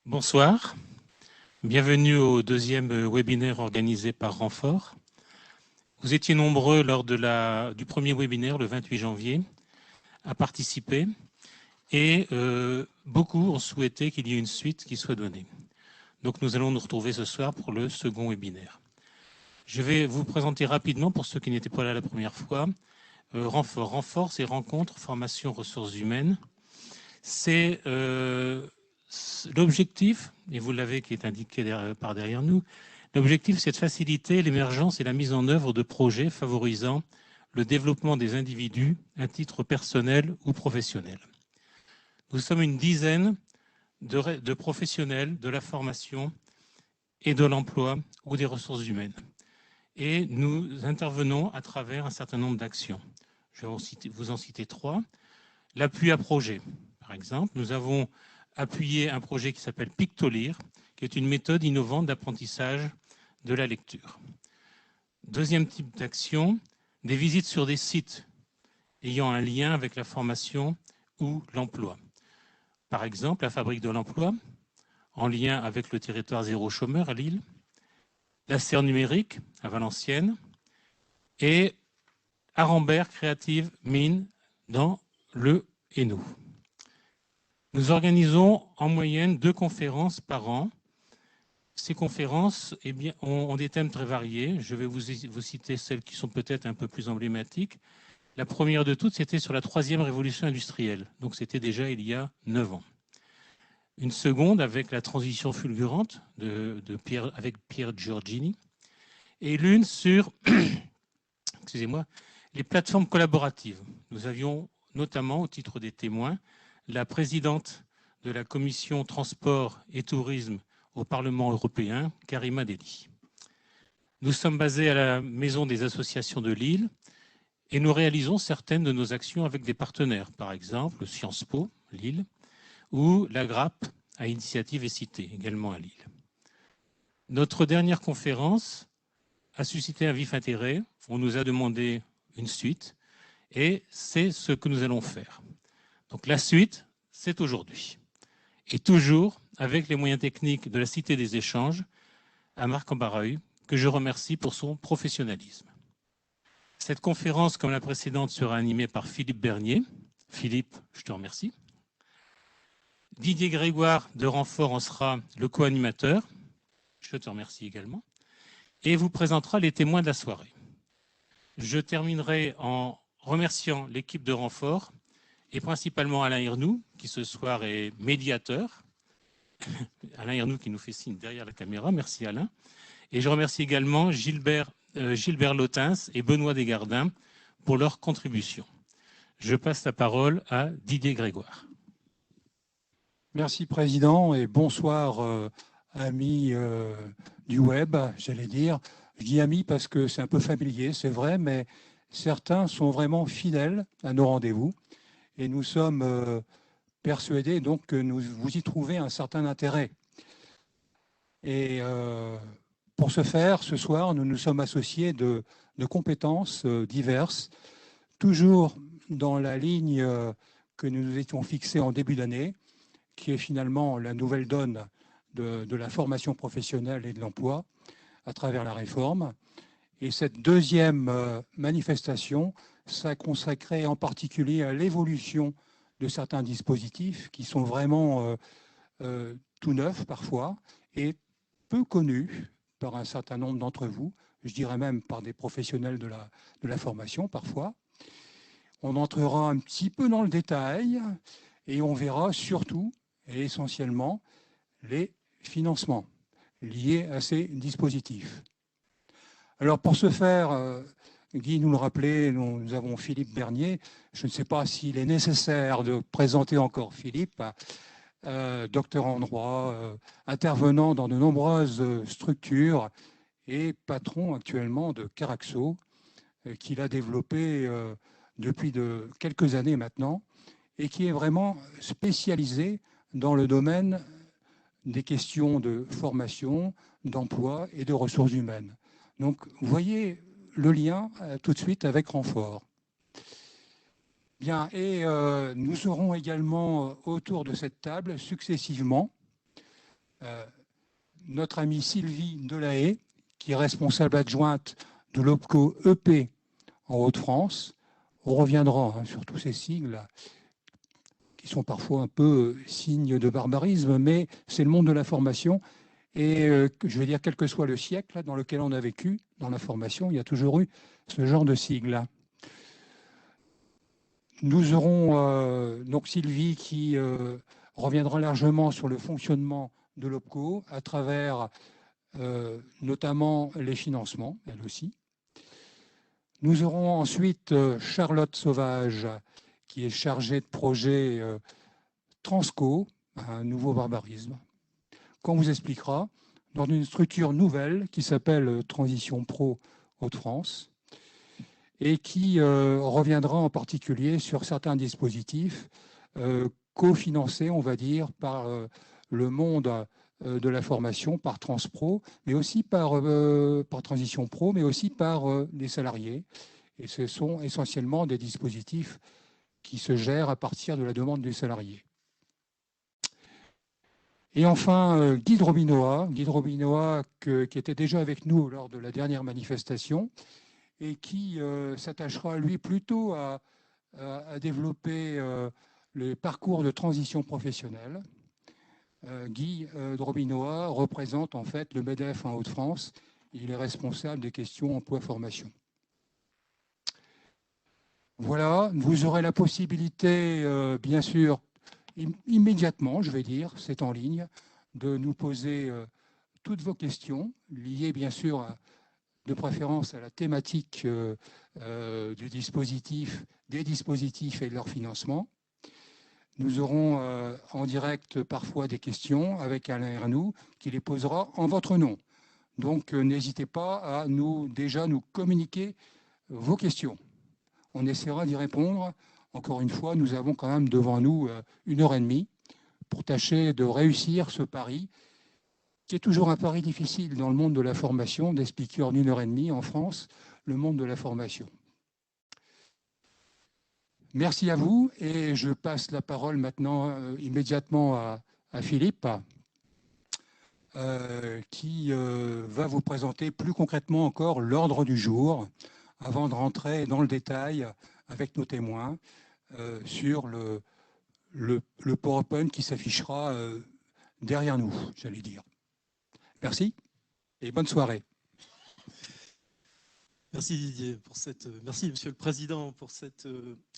Bonsoir, bienvenue au deuxième webinaire organisé par Renfort. Vous étiez nombreux lors du premier webinaire, le 28 janvier, à participer et beaucoup ont souhaité qu'il y ait une suite qui soit donnée. Donc nous allons nous retrouver ce soir pour le second webinaire. Je vais vous présenter rapidement, pour ceux qui n'étaient pas là la première fois, Renfort. Renfort, c'est Rencontres, Formation, Ressources Humaines. C'est l'objectif, et vous l'avez qui est indiqué par derrière nous, l'objectif c'est de faciliter l'émergence et la mise en œuvre de projets favorisant le développement des individus à titre personnel ou professionnel. Nous sommes une dizaine de professionnels de la formation et de l'emploi ou des ressources humaines. Et nous intervenons à travers un certain nombre d'actions. Je vais vous en citer trois. L'appui à projet. Par exemple, nous avons appuyé un projet qui s'appelle Pictolire, qui est une méthode innovante d'apprentissage de la lecture. Deuxième type d'action, des visites sur des sites ayant un lien avec la formation ou l'emploi. Par exemple, la Fabrique de l'Emploi, en lien avec le territoire zéro chômeur à Lille, la Serre numérique à Valenciennes et Arambert Creative Mine dans le Hainaut. Nous organisons en moyenne 2 conférences par an. Ces conférences ont des thèmes très variés. Je vais vous citer celles qui sont peut-être un peu plus emblématiques. La première de toutes, c'était sur la 3e révolution industrielle. Donc c'était déjà il y a 9 ans. Une seconde avec la transition fulgurante avec Pierre Giorgini. Et l'une sur excusez-moi, les plateformes collaboratives. Nous avions notamment, au titre des témoins, la présidente de la commission transport et tourisme au Parlement européen, Karima Delli. Nous sommes basés à la Maison des associations de Lille et nous réalisons certaines de nos actions avec des partenaires, par exemple Sciences Po, Lille, ou la Grappe à Initiative et Cité, également à Lille. Notre dernière conférence a suscité un vif intérêt. On nous a demandé une suite et c'est ce que nous allons faire. Donc la suite, c'est aujourd'hui. Et toujours avec les moyens techniques de la Cité des Échanges, à Marc-en-Barreuil, que je remercie pour son professionnalisme. Cette conférence, comme la précédente, sera animée par Philippe Bernier. Philippe, je te remercie. Didier Grégoire de Renfort en sera le co-animateur. Je te remercie également. Et vous présentera les témoins de la soirée. Je terminerai en remerciant l'équipe de Renfort et principalement Alain Hirnou, qui ce soir est médiateur. Alain Hirnou qui nous fait signe derrière la caméra. Merci Alain. Et je remercie également Gilbert Lotins et Benoît Desgardins pour leur contribution. Je passe la parole à Didier Grégoire. Merci Président et bonsoir amis du web, j'allais dire. Je dis amis parce que c'est un peu familier, c'est vrai, mais certains sont vraiment fidèles à nos rendez-vous et nous sommes persuadés donc que vous y trouvez un certain intérêt. Et pour ce faire, ce soir, nous nous sommes associés de compétences diverses, toujours dans la ligne que nous nous étions fixés en début d'année, qui est finalement la nouvelle donne de la formation professionnelle et de l'emploi à travers la réforme. Et cette deuxième manifestation s'est consacrée en particulier à l'évolution de certains dispositifs qui sont vraiment tout neufs parfois et peu connus par un certain nombre d'entre vous, je dirais même par des professionnels de la formation parfois. On entrera un petit peu dans le détail et on verra surtout et essentiellement les financements liés à ces dispositifs. Alors pour ce faire, Guy nous le rappelait, nous avons Philippe Bernier. Je ne sais pas s'il est nécessaire de présenter encore Philippe, docteur en droit, intervenant dans de nombreuses structures et patron actuellement de Caraxo, qu'il a développé depuis quelques années maintenant et qui est vraiment spécialisé dans le domaine des questions de formation, d'emploi et de ressources humaines. Donc, vous voyez le lien tout de suite avec Renfort. Bien, et nous serons également autour de cette table successivement notre amie Sylvie Delahaye, qui est responsable adjointe de l'OPCO EP en Hauts-de-France. On reviendra sur tous ces sigles qui sont parfois un peu signes de barbarisme, mais c'est le monde de la formation. Et je veux dire, quel que soit le siècle dans lequel on a vécu, dans la formation, il y a toujours eu ce genre de sigle. Nous aurons donc Sylvie qui reviendra largement sur le fonctionnement de l'OPCO à travers notamment les financements, elle aussi. Nous aurons ensuite Charlotte Sauvage, qui est chargée de projet Transco, un nouveau barbarisme, qu'on vous expliquera dans une structure nouvelle qui s'appelle Transition Pro Hauts-de-France et qui reviendra en particulier sur certains dispositifs cofinancés, on va dire, par le monde de la formation, par Transpro, mais aussi par Transition Pro, mais aussi par les salariés. Et ce sont essentiellement des dispositifs qui se gèrent à partir de la demande des salariés. Et enfin, Guy Drobinoa, qui était déjà avec nous lors de la dernière manifestation et qui s'attachera, lui, plutôt à développer le parcours de transition professionnelle. Guy Drobinoa représente en fait le MEDEF en Hauts-de-France. Il est responsable des questions emploi-formation. Voilà, vous aurez la possibilité, bien sûr, immédiatement, je vais dire, c'est en ligne, de nous poser toutes vos questions, liées bien sûr de préférence à la thématique du dispositif, des dispositifs et de leur financement. Nous aurons en direct parfois des questions avec Alain Ernoux qui les posera en votre nom. Donc n'hésitez pas à déjà nous communiquer vos questions. On essaiera d'y répondre. Encore une fois, nous avons quand même devant nous 1h30 pour tâcher de réussir ce pari, qui est toujours un pari difficile dans le monde de la formation, d'expliquer en 1h30 en France le monde de la formation. Merci à vous et je passe la parole maintenant immédiatement à Philippe, qui va vous présenter plus concrètement encore l'ordre du jour, avant de rentrer dans le détail avec nos témoins sur le PowerPoint qui s'affichera derrière nous, j'allais dire. Merci et bonne soirée. Merci Didier merci Monsieur le Président pour cette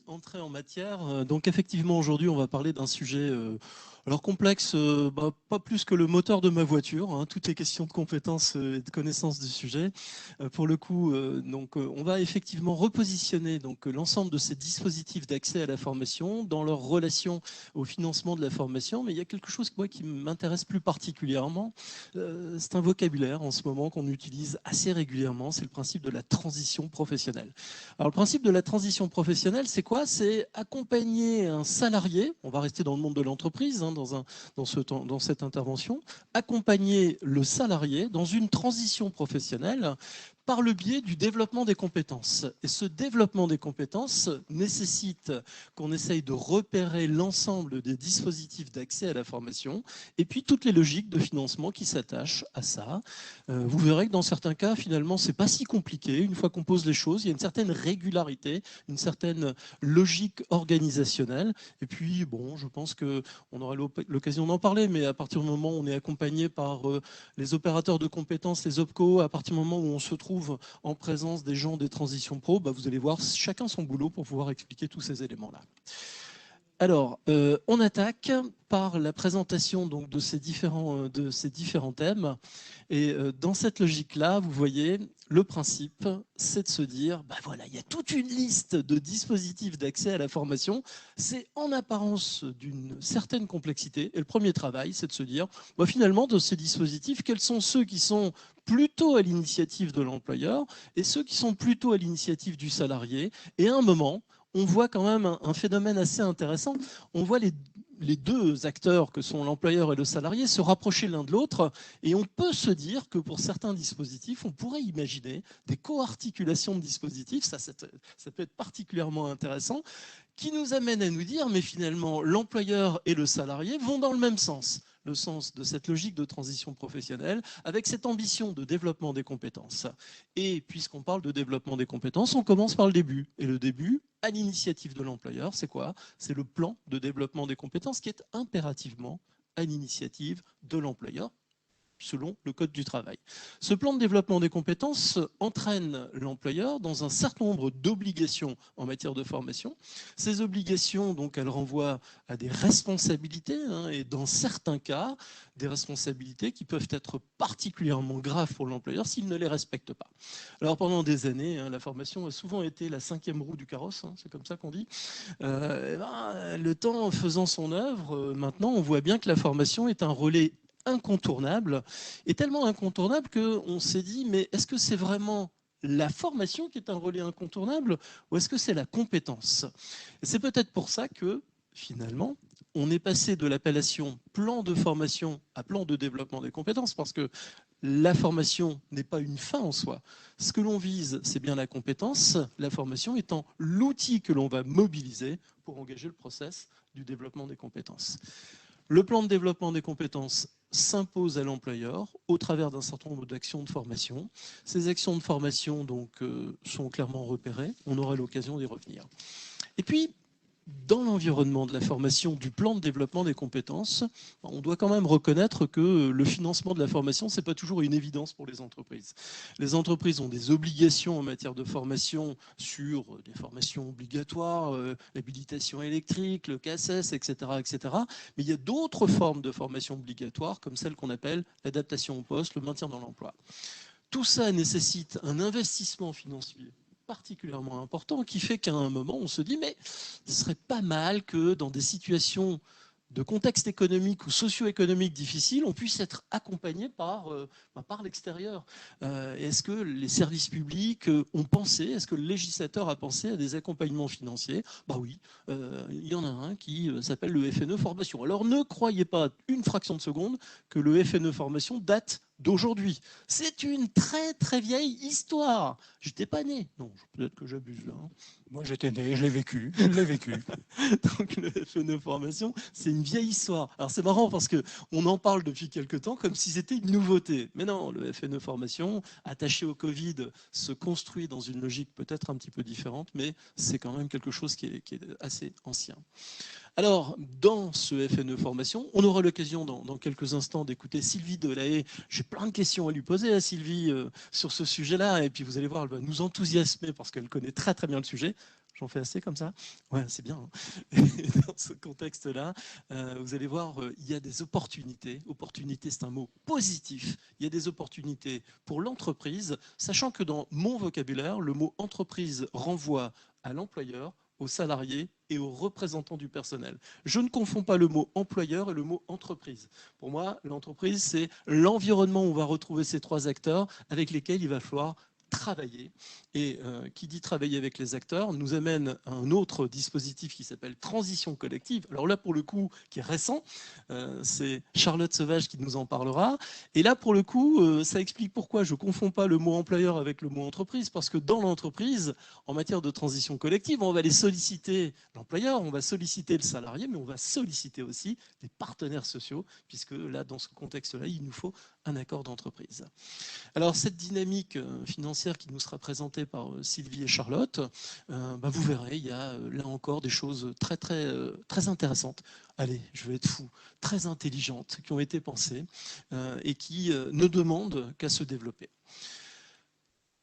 entrée en matière. Donc effectivement aujourd'hui on va parler d'un sujet alors complexe, pas plus que le moteur de ma voiture. Hein, toutes les questions de compétences et de connaissances du sujet. Pour le coup, on va effectivement repositionner l'ensemble de ces dispositifs d'accès à la formation dans leur relation au financement de la formation. Mais il y a quelque chose moi, qui m'intéresse plus particulièrement. C'est un vocabulaire en ce moment qu'on utilise assez régulièrement. C'est le principe de la transition professionnelle. Alors le principe de la transition professionnelle, c'est quoi? C'est accompagner un salarié, on va rester dans le monde de l'entreprise hein, dans cette intervention, accompagner le salarié dans une transition professionnelle par le biais du développement des compétences. Et ce développement des compétences nécessite qu'on essaye de repérer l'ensemble des dispositifs d'accès à la formation et puis toutes les logiques de financement qui s'attachent à ça. Vous verrez que dans certains cas, finalement, c'est pas si compliqué. Une fois qu'on pose les choses, il y a une certaine régularité, une certaine logique organisationnelle. Et puis, bon, je pense qu'on aura l'occasion d'en parler, mais à partir du moment où on est accompagné par les opérateurs de compétences, les OPCO, à partir du moment où on se trouve en présence des gens des transitions pro, vous allez voir chacun son boulot pour pouvoir expliquer tous ces éléments-là. Alors, on attaque par la présentation donc, de ces différents thèmes. Et dans cette logique-là, vous voyez, le principe, c'est de se dire, voilà, il y a toute une liste de dispositifs d'accès à la formation. C'est en apparence d'une certaine complexité. Et le premier travail, c'est de se dire, finalement, de ces dispositifs, quels sont ceux qui sont plutôt à l'initiative de l'employeur et ceux qui sont plutôt à l'initiative du salarié. Et à un moment, on voit quand même un phénomène assez intéressant. On voit les deux acteurs que sont l'employeur et le salarié se rapprocher l'un de l'autre et on peut se dire que pour certains dispositifs, on pourrait imaginer des co-articulations de dispositifs, ça peut être particulièrement intéressant, qui nous amène à nous dire mais finalement l'employeur et le salarié vont dans le même sens. le sens de cette logique de transition professionnelle avec cette ambition de développement des compétences. Et puisqu'on parle de développement des compétences, on commence par le début. Et le début, à l'initiative de l'employeur, c'est quoi? C'est le plan de développement des compétences qui est impérativement à l'initiative de l'employeur, selon le Code du travail. Ce plan de développement des compétences entraîne l'employeur dans un certain nombre d'obligations en matière de formation. Ces obligations, donc, elles renvoient à des responsabilités, et dans certains cas, des responsabilités qui peuvent être particulièrement graves pour l'employeur s'il ne les respecte pas. Alors pendant des années, la formation a souvent été la 5e roue du carrosse, c'est comme ça qu'on dit. Le temps faisant son œuvre, maintenant on voit bien que la formation est un relais incontournable, et tellement incontournable qu'on s'est dit, mais est-ce que c'est vraiment la formation qui est un relais incontournable ou est-ce que c'est la compétence? C'est peut-être pour ça que, finalement, on est passé de l'appellation plan de formation à plan de développement des compétences, parce que la formation n'est pas une fin en soi. Ce que l'on vise, c'est bien la compétence, la formation étant l'outil que l'on va mobiliser pour engager le process du développement des compétences. Le plan de développement des compétences s'impose à l'employeur au travers d'un certain nombre d'actions de formation. Ces actions de formation donc, sont clairement repérées. On aura l'occasion d'y revenir. Et puis, dans l'environnement de la formation du plan de développement des compétences, on doit quand même reconnaître que le financement de la formation, ce n'est pas toujours une évidence pour les entreprises. Les entreprises ont des obligations en matière de formation sur des formations obligatoires, l'habilitation électrique, le CACES, etc., etc. Mais il y a d'autres formes de formation obligatoires, comme celle qu'on appelle l'adaptation au poste, le maintien dans l'emploi. Tout ça nécessite un investissement financier particulièrement important qui fait qu'à un moment, on se dit mais ce serait pas mal que dans des situations de contexte économique ou socio-économique difficile, on puisse être accompagné par l'extérieur. Est-ce que les services publics ont pensé, est-ce que le législateur a pensé à des accompagnements financiers? Bah oui, il y en a un qui s'appelle le FNE Formation. Alors ne croyez pas une fraction de seconde que le FNE Formation date d'aujourd'hui. C'est une très très vieille histoire. J'étais pas né. Non, peut-être que j'abuse là. Moi j'étais né, je l'ai vécu. Donc le FNE Formation, c'est une vieille histoire. Alors c'est marrant parce qu'on en parle depuis quelques temps comme si c'était une nouveauté. Mais non, le FNE Formation, attaché au Covid, se construit dans une logique peut-être un petit peu différente, mais c'est quand même quelque chose qui est assez ancien. Alors, dans ce FNE Formation, on aura l'occasion dans quelques instants d'écouter Sylvie Delahaye. J'ai plein de questions à lui poser à Sylvie sur ce sujet-là. Et puis vous allez voir, elle va nous enthousiasmer parce qu'elle connaît très très bien le sujet. J'en fais assez comme ça? Ouais, c'est bien. Et dans ce contexte-là, vous allez voir, il y a des opportunités. Opportunité, c'est un mot positif. Il y a des opportunités pour l'entreprise, sachant que dans mon vocabulaire, le mot entreprise renvoie à l'employeur, aux salariés et aux représentants du personnel. Je ne confonds pas le mot employeur et le mot entreprise. Pour moi, l'entreprise, c'est l'environnement où on va retrouver ces trois acteurs avec lesquels il va falloir travailler. Et qui dit travailler avec les acteurs nous amène à un autre dispositif qui s'appelle transition collective. Alors là, pour le coup, qui est récent, c'est Charlotte Sauvage qui nous en parlera. Et là, pour le coup, ça explique pourquoi je ne confonds pas le mot employeur avec le mot entreprise, parce que dans l'entreprise, en matière de transition collective, on va aller solliciter l'employeur, on va solliciter le salarié, mais on va solliciter aussi les partenaires sociaux, puisque là, dans ce contexte-là, il nous faut un accord d'entreprise. Alors, cette dynamique financière qui nous sera présentée par Sylvie et Charlotte, vous verrez, il y a là encore des choses très, très, très intéressantes. Allez, je vais être fou, très intelligentes, qui ont été pensées et qui ne demandent qu'à se développer.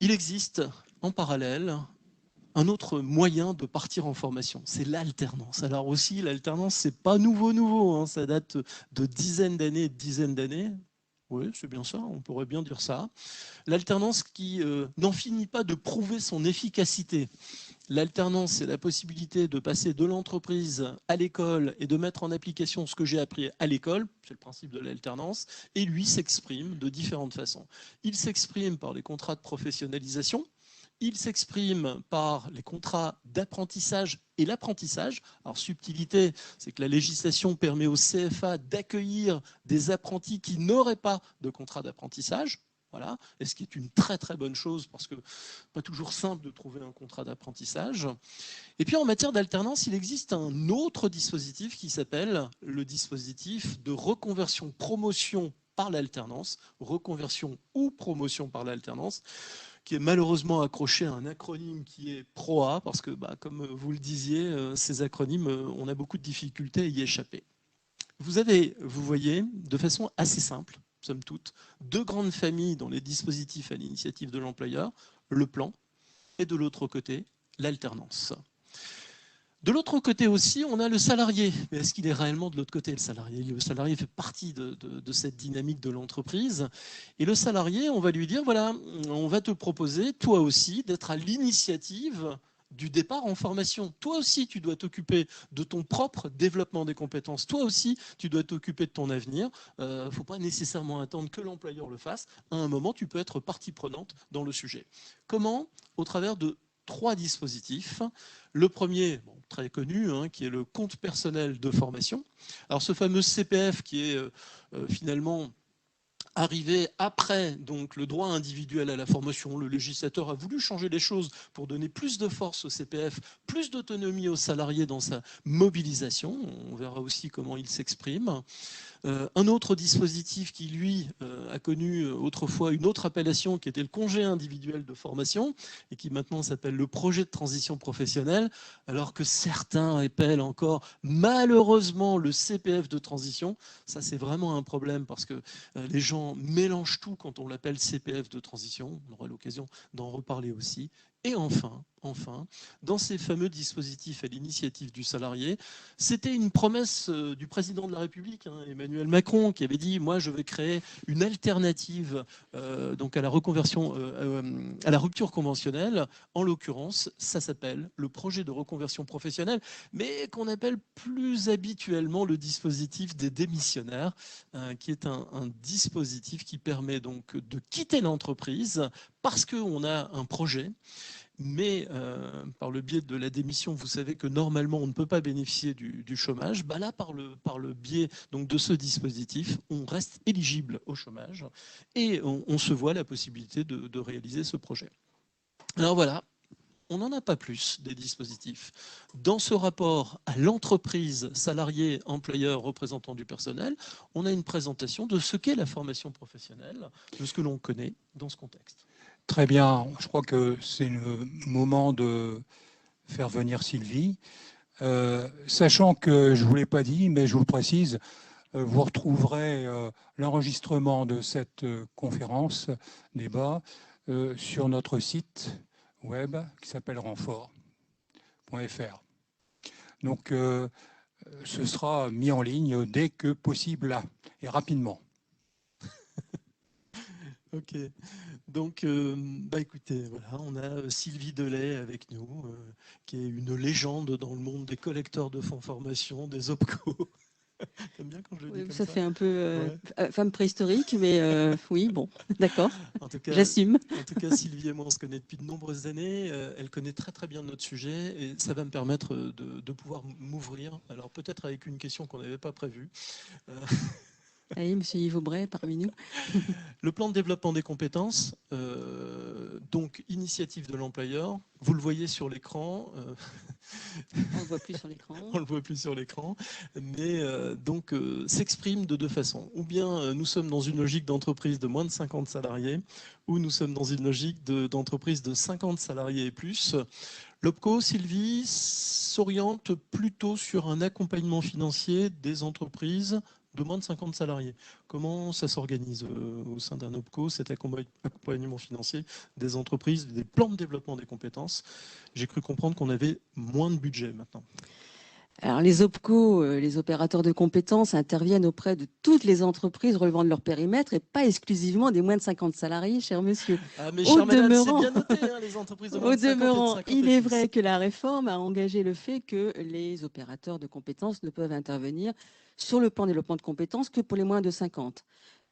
Il existe en parallèle un autre moyen de partir en formation, c'est l'alternance. Alors aussi, l'alternance, c'est pas nouveau, ça date de dizaines d'années. Oui, c'est bien ça, on pourrait bien dire ça. L'alternance qui n'en finit pas de prouver son efficacité. L'alternance, c'est la possibilité de passer de l'entreprise à l'école et de mettre en application ce que j'ai appris à l'école, c'est le principe de l'alternance, et lui s'exprime de différentes façons. Il s'exprime par les contrats de professionnalisation, il s'exprime par les contrats d'apprentissage et l'apprentissage. Alors, subtilité, c'est que la législation permet au CFA d'accueillir des apprentis qui n'auraient pas de contrat d'apprentissage. Voilà. Et ce qui est une très très bonne chose parce que pas toujours simple de trouver un contrat d'apprentissage. Et puis en matière d'alternance, il existe un autre dispositif qui s'appelle le dispositif de reconversion promotion par l'alternance, reconversion ou promotion par l'alternance, qui est malheureusement accroché à un acronyme qui est PROA, parce que, comme vous le disiez, ces acronymes, on a beaucoup de difficultés à y échapper. Vous voyez, de façon assez simple, somme toute, deux grandes familles dans les dispositifs à l'initiative de l'employeur, le plan, et de l'autre côté, l'alternance. De l'autre côté aussi, on a le salarié. Mais est-ce qu'il est réellement de l'autre côté, le salarié? Le salarié fait partie de cette dynamique de l'entreprise. Et le salarié, on va lui dire, voilà, on va te proposer, toi aussi, d'être à l'initiative du départ en formation. Toi aussi, tu dois t'occuper de ton propre développement des compétences. Toi aussi, tu dois t'occuper de ton avenir. Il ne faut pas nécessairement attendre que l'employeur le fasse. À un moment, tu peux être partie prenante dans le sujet. Comment? Au travers de 3 dispositifs. Le premier, très connu, qui est le compte personnel de formation. Alors ce fameux CPF qui est finalement arrivé après donc, le droit individuel à la formation. Le législateur a voulu changer les choses pour donner plus de force au CPF, plus d'autonomie aux salariés dans sa mobilisation. On verra aussi comment il s'exprime. Un autre dispositif qui, lui, a connu autrefois une autre appellation qui était le congé individuel de formation et qui maintenant s'appelle le projet de transition professionnelle, alors que certains appellent encore malheureusement le CPF de transition. Ça, c'est vraiment un problème parce que les gens mélangent tout quand on l'appelle CPF de transition. On aura l'occasion d'en reparler aussi. Et enfin, dans ces fameux dispositifs à l'initiative du salarié, c'était une promesse du président de la République, Emmanuel Macron, qui avait dit « Moi, je vais créer une alternative donc à la reconversion, à la rupture conventionnelle. » En l'occurrence, ça s'appelle le projet de reconversion professionnelle, mais qu'on appelle plus habituellement le dispositif des démissionnaires, qui est un dispositif qui permet donc de quitter l'entreprise parce qu'on a un projet, mais par le biais de la démission, vous savez que normalement, on ne peut pas bénéficier du chômage. Là, par le biais donc, de ce dispositif, on reste éligible au chômage et on se voit la possibilité de réaliser ce projet. Alors voilà, on n'en a pas plus des dispositifs. Dans ce rapport à l'entreprise, salarié, employeur, représentant du personnel, on a une présentation de ce qu'est la formation professionnelle, de ce que l'on connaît dans ce contexte. Très bien, je crois que c'est le moment de faire venir Sylvie. Sachant que je ne vous l'ai pas dit, mais je vous le précise, vous retrouverez l'enregistrement de cette conférence, débat, sur notre site web qui s'appelle renfort.fr. Donc, ce sera mis en ligne dès que possible et rapidement. Ok, donc écoutez, voilà, on a Sylvie Delay avec nous, qui est une légende dans le monde des collecteurs de fonds formation, des OPCO. T'aimes bien quand je le dis comme ça? Ça fait un peu femme préhistorique, mais oui, bon, d'accord, En tout cas, j'assume. En tout cas, Sylvie et moi, on se connaît depuis de nombreuses années. Elle connaît très très bien notre sujet et ça va me permettre de pouvoir m'ouvrir. Alors peut-être avec une question qu'on n'avait pas prévue. Allez, monsieur Yves Aubray, parmi nous. Le plan de développement des compétences, donc initiative de l'employeur, vous le voyez sur l'écran. On ne le voit plus sur l'écran. On le voit plus sur l'écran, mais s'exprime de deux façons. Ou bien nous sommes dans une logique d'entreprise de moins de 50 salariés, ou nous sommes dans une logique d'entreprise de 50 salariés et plus. L'OPCO, Sylvie, s'oriente plutôt sur un accompagnement financier des entreprises de moins de 50 salariés. Comment ça s'organise au sein d'un OPCO, cet accompagnement financier des entreprises, des plans de développement des compétences? J'ai cru comprendre qu'on avait moins de budget maintenant. Alors, les OPCO, les opérateurs de compétences, interviennent auprès de toutes les entreprises relevant de leur périmètre et pas exclusivement des moins de 50 salariés, cher monsieur. Ah, mais cher madame, c'est bien noté, les entreprises de moins de 50 Au demeurant, il est vrai plus. que la réforme a engagé le fait que les opérateurs de compétences ne peuvent intervenir sur le plan de développement de compétences que pour les moins de 50.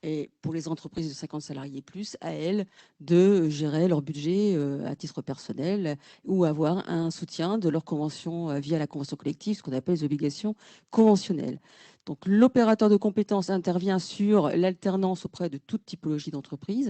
Et pour les entreprises de 50 salariés plus, à elles de gérer leur budget à titre personnel ou avoir un soutien de leur convention via la convention collective, ce qu'on appelle les obligations conventionnelles. Donc, l'opérateur de compétences intervient sur l'alternance auprès de toute typologie d'entreprise,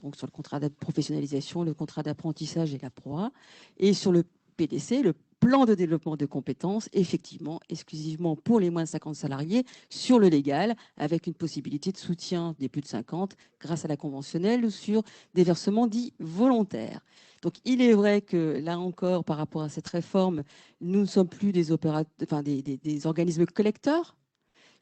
donc sur le contrat de professionnalisation, le contrat d'apprentissage et la proie, et sur le PDC, le plan de développement de compétences, effectivement, exclusivement pour les moins de 50 salariés, sur le légal, avec une possibilité de soutien des plus de 50 grâce à la conventionnelle ou sur des versements dits volontaires. Donc, il est vrai que, là encore, par rapport à cette réforme, nous ne sommes plus des organismes collecteurs,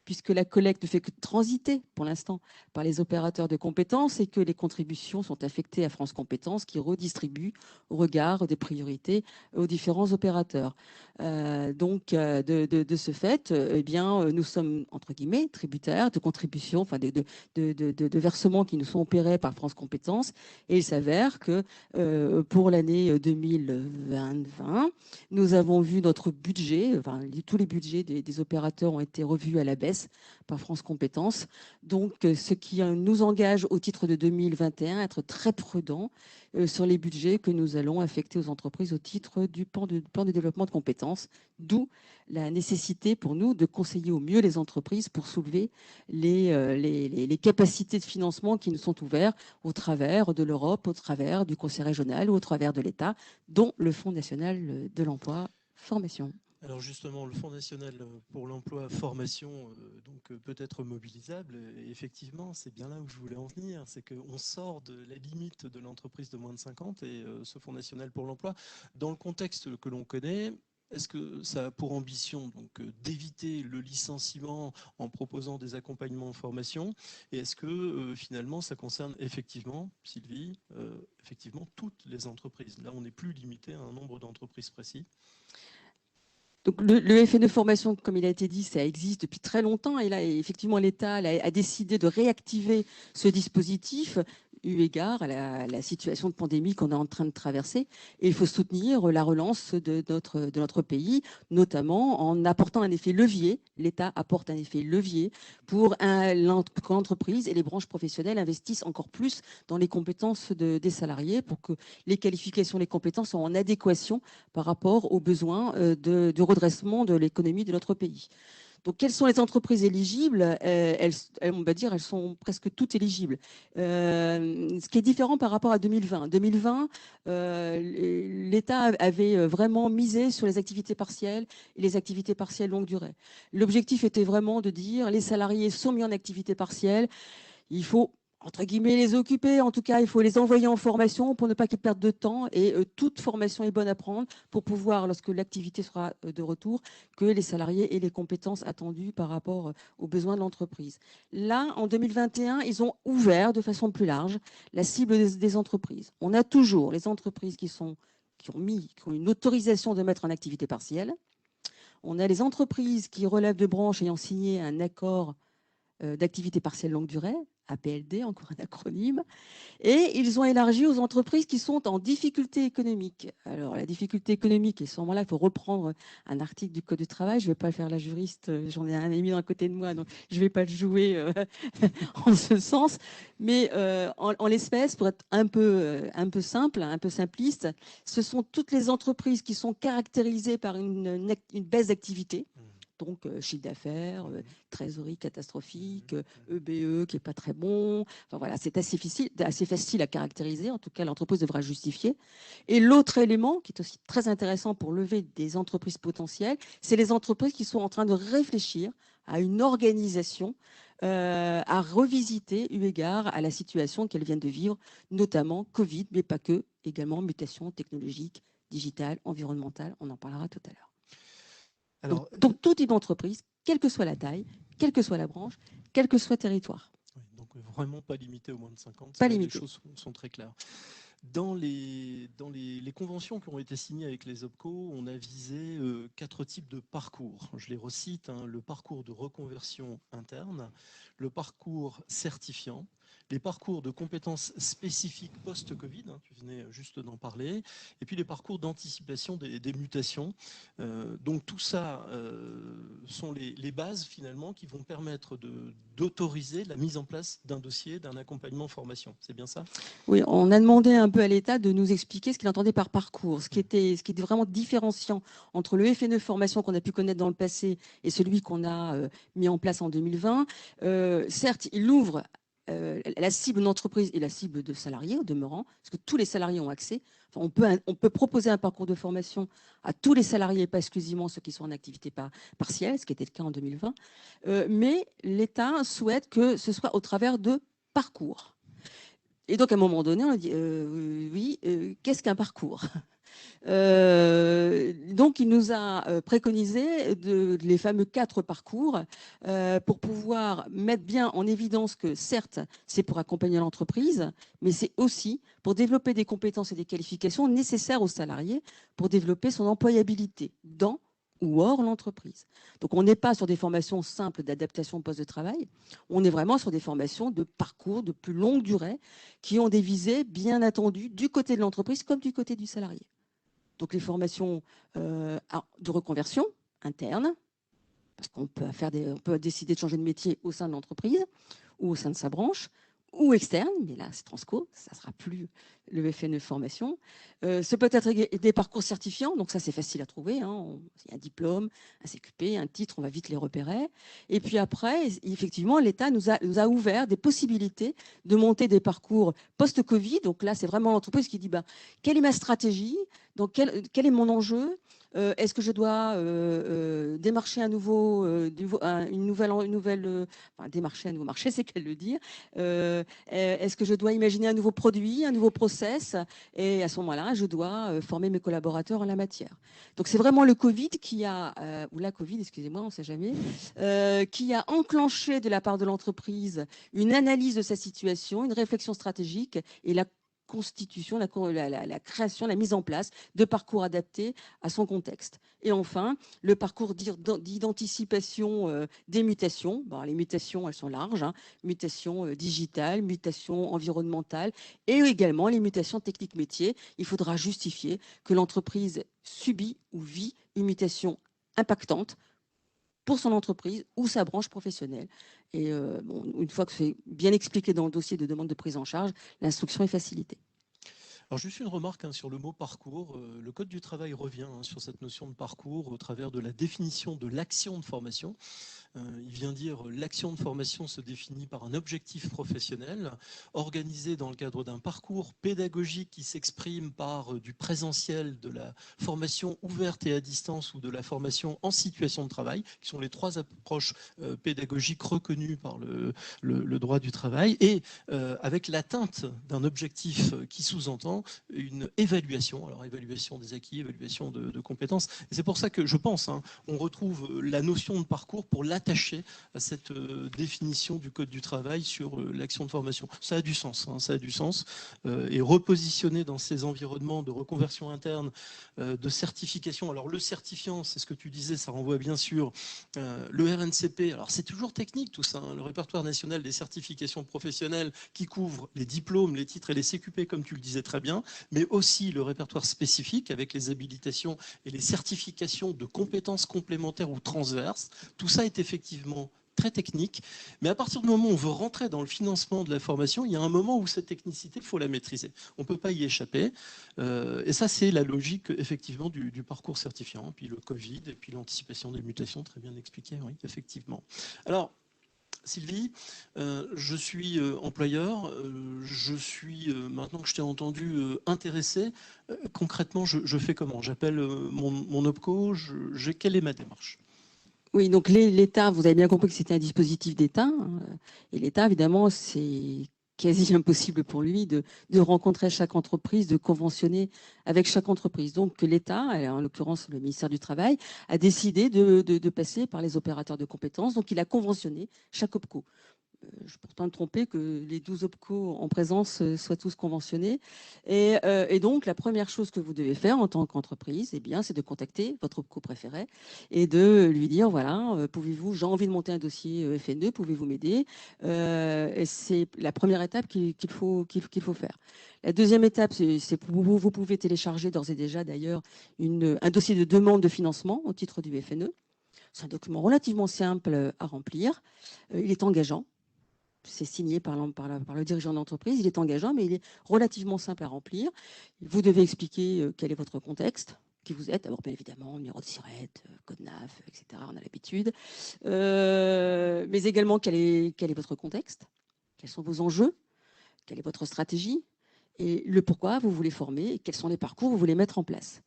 puisque la collecte ne fait que transiter pour l'instant par les opérateurs de compétences et que les contributions sont affectées à France Compétences qui redistribue au regard des priorités aux différents opérateurs. De ce fait, eh bien, nous sommes, entre guillemets, tributaires de contributions, enfin de versements qui nous sont opérés par France Compétences. Et il s'avère que pour l'année 2020, nous avons vu notre budget, enfin, tous les budgets des opérateurs ont été revus à la baisse par France Compétences. Donc, ce qui nous engage au titre de 2021 à être très prudent sur les budgets que nous allons affecter aux entreprises au titre du plan de développement de compétences, d'où la nécessité pour nous de conseiller au mieux les entreprises pour soulever les capacités de financement qui nous sont ouvertes au travers de l'Europe, au travers du Conseil régional ou au travers de l'État, dont le Fonds national de l'emploi formation. Alors justement, le Fonds national pour l'emploi formation peut être mobilisable. Et effectivement, c'est bien là où je voulais en venir. C'est qu'on sort de la limite de l'entreprise de moins de 50 et ce Fonds national pour l'emploi, dans le contexte que l'on connaît, est-ce que ça a pour ambition d'éviter le licenciement en proposant des accompagnements en formation? Et est-ce que finalement ça concerne effectivement, Sylvie, effectivement toutes les entreprises? Là, on n'est plus limité à un nombre d'entreprises précis. Donc le FNE formation, comme il a été dit, ça existe depuis très longtemps. Et là, effectivement, l'État a décidé de réactiver ce dispositif eu égard à la situation de pandémie qu'on est en train de traverser. Et il faut soutenir la relance de notre pays, notamment en apportant un effet levier. L'État apporte un effet levier pour que l'entreprise et les branches professionnelles investissent encore plus dans les compétences des salariés pour que les qualifications, les compétences soient en adéquation par rapport aux besoins du redressement de l'économie de notre pays. Donc, quelles sont les entreprises éligibles? On va dire, elles sont presque toutes éligibles. Ce qui est différent par rapport à 2020. 2020, l'État avait vraiment misé sur les activités partielles et les activités partielles longue durée. L'objectif était vraiment de dire les salariés sont mis en activité partielle, il faut entre guillemets les occuper, en tout cas il faut les envoyer en formation pour ne pas qu'ils perdent de temps et toute formation est bonne à prendre pour pouvoir, lorsque l'activité sera de retour, que les salariés aient les compétences attendues par rapport aux besoins de l'entreprise. Là, en 2021, ils ont ouvert de façon plus large la cible des entreprises. On a toujours les entreprises qui ont une autorisation de mettre en activité partielle. On a les entreprises qui relèvent de branches ayant signé un accord d'activité partielle longue durée, APLD, encore un acronyme, et ils ont élargi aux entreprises qui sont en difficulté économique. Alors, la difficulté économique, et à ce moment-là, il faut reprendre un article du Code du travail. Je ne vais pas faire la juriste, j'en ai un ami d'un côté de moi, donc je ne vais pas le jouer en ce sens. Mais en l'espèce, pour être un peu simple, un peu simpliste, ce sont toutes les entreprises qui sont caractérisées par une baisse d'activité. Donc, chiffre d'affaires, trésorerie catastrophique, EBE qui n'est pas très bon. Enfin, voilà, c'est assez facile à caractériser. En tout cas, l'entreprise devra justifier. Et l'autre élément qui est aussi très intéressant pour lever des entreprises potentielles, c'est les entreprises qui sont en train de réfléchir à une organisation à revisiter eu égard à la situation qu'elles viennent de vivre, notamment Covid, mais pas que, également mutations technologiques, digitales, environnementales. On en parlera tout à l'heure. Donc, tout type d'entreprise, quelle que soit la taille, quelle que soit la branche, quel que soit le territoire. Oui, donc vraiment pas limité au moins de 50, pas les choses sont très claires. Dans les conventions qui ont été signées avec les OPCO, on a visé 4 types de parcours. Je les recite, le parcours de reconversion interne, le parcours certifiant, les parcours de compétences spécifiques post-Covid, hein, tu venais juste d'en parler, et puis les parcours d'anticipation des mutations. Donc tout ça sont les bases finalement qui vont permettre d'autoriser la mise en place d'un dossier, d'un accompagnement formation. C'est bien ça? Oui, on a demandé un peu à l'État de nous expliquer ce qu'il entendait par parcours, ce qui était vraiment différenciant entre le FNE formation qu'on a pu connaître dans le passé et celui qu'on a mis en place en 2020. Certes, il ouvre la cible d'entreprise et la cible de salariés au demeurant, parce que tous les salariés ont accès. Enfin, on peut proposer un parcours de formation à tous les salariés, et pas exclusivement ceux qui sont en activité partielle, ce qui était le cas en 2020. Mais l'État souhaite que ce soit au travers de parcours. Et donc, à un moment donné, on a dit, oui, qu'est-ce qu'un parcours? Donc, il nous a préconisé les fameux 4 parcours pour pouvoir mettre bien en évidence que, certes, c'est pour accompagner l'entreprise, mais c'est aussi pour développer des compétences et des qualifications nécessaires aux salariés pour développer son employabilité dans ou hors l'entreprise. Donc, on n'est pas sur des formations simples d'adaptation au poste de travail, on est vraiment sur des formations de parcours de plus longue durée qui ont des visées bien attendues du côté de l'entreprise comme du côté du salarié. Donc, les formations de reconversion interne, parce qu'on peut décider de changer de métier au sein de l'entreprise ou au sein de sa branche, ou externe, mais là, c'est Transco, ça ne sera plus le FNE formation. Ce peut être des parcours certifiants, donc ça, c'est facile à trouver. Hein. Il y a un diplôme, un CQP, un titre, on va vite les repérer. Et puis après, effectivement, l'État nous a ouvert des possibilités de monter des parcours post-Covid. Donc là, c'est vraiment l'entreprise qui dit, quelle est ma stratégie? Donc, quel est mon enjeu? Est-ce que je dois démarcher démarcher un nouveau marché, c'est qu'elle le dire. Est-ce que je dois imaginer un nouveau produit, un nouveau process? Et à ce moment-là, je dois former mes collaborateurs en la matière. Donc, c'est vraiment le Covid ou la Covid, excusez-moi, on ne sait jamais, qui a enclenché de la part de l'entreprise une analyse de sa situation, une réflexion stratégique et la constitution, la création, la mise en place de parcours adaptés à son contexte. Et enfin, le parcours d'anticipation des mutations. Les mutations, elles sont larges, hein. Mutations digitales, mutations environnementales et également les mutations techniques métiers. Il faudra justifier que l'entreprise subit ou vit une mutation impactante pour son entreprise ou sa branche professionnelle. Et une fois que c'est bien expliqué dans le dossier de demande de prise en charge, l'instruction est facilitée. Alors juste une remarque sur le mot parcours. Le Code du travail revient sur cette notion de parcours au travers de la définition de l'action de formation. Il vient dire l'action de formation se définit par un objectif professionnel organisé dans le cadre d'un parcours pédagogique qui s'exprime par du présentiel, de la formation ouverte et à distance ou de la formation en situation de travail, qui sont les 3 approches pédagogiques reconnues par le droit du travail, et avec l'atteinte d'un objectif qui sous-entend une évaluation, alors évaluation des acquis, évaluation de compétences. Et c'est pour ça que je pense, on retrouve la notion de parcours pour l'attacher à cette définition du Code du travail sur l'action de formation. Ça a du sens, ça a du sens. Et repositionner dans ces environnements de reconversion interne, de certification. Alors le certifiant, c'est ce que tu disais, ça renvoie bien sûr le RNCP. Alors c'est toujours technique tout ça, le répertoire national des certifications professionnelles qui couvre les diplômes, les titres et les CQP, comme tu le disais très bien, mais aussi le répertoire spécifique avec les habilitations et les certifications de compétences complémentaires ou transverses. Tout ça est effectivement très technique, mais à partir du moment où on veut rentrer dans le financement de la formation, il y a un moment où cette technicité, il faut la maîtriser. On ne peut pas y échapper. Et ça, c'est la logique effectivement du parcours certifiant. Puis le Covid, et puis l'anticipation des mutations, très bien expliqué, oui, effectivement. Alors, Sylvie, je suis employeur, je suis, maintenant que je t'ai entendu, intéressé. Concrètement, je fais comment? J'appelle mon OPCO, quelle est ma démarche? Oui, donc l'État, vous avez bien compris que c'était un dispositif d'État. Et l'État, évidemment, c'est quasi impossible pour lui de rencontrer chaque entreprise, de conventionner avec chaque entreprise. Donc l'État, en l'occurrence le ministère du Travail, a décidé de passer par les opérateurs de compétences. Donc il a conventionné chaque OPCO. je ne pense pas me tromper, que les 12 OPCO en présence soient tous conventionnés. Et donc, la première chose que vous devez faire en tant qu'entreprise, eh bien, c'est de contacter votre OPCO préféré et de lui dire, voilà, pouvez-vous, j'ai envie de monter un dossier FNE, pouvez-vous m'aider? Et c'est la première étape qu'il faut faire. La deuxième étape, c'est vous pouvez télécharger d'ores et déjà, d'ailleurs, un dossier de demande de financement au titre du FNE. C'est un document relativement simple à remplir. Il est engageant. C'est signé par le dirigeant d'entreprise. Il est engageant, mais il est relativement simple à remplir. Vous devez expliquer quel est votre contexte, qui vous êtes. D'abord, bien évidemment, numéro de SIRET, code NAF, etc. On a l'habitude. Mais également, quel est votre contexte? Quels sont vos enjeux? Quelle est votre stratégie? Et le pourquoi vous voulez former et quels sont les parcours que vous voulez mettre en place.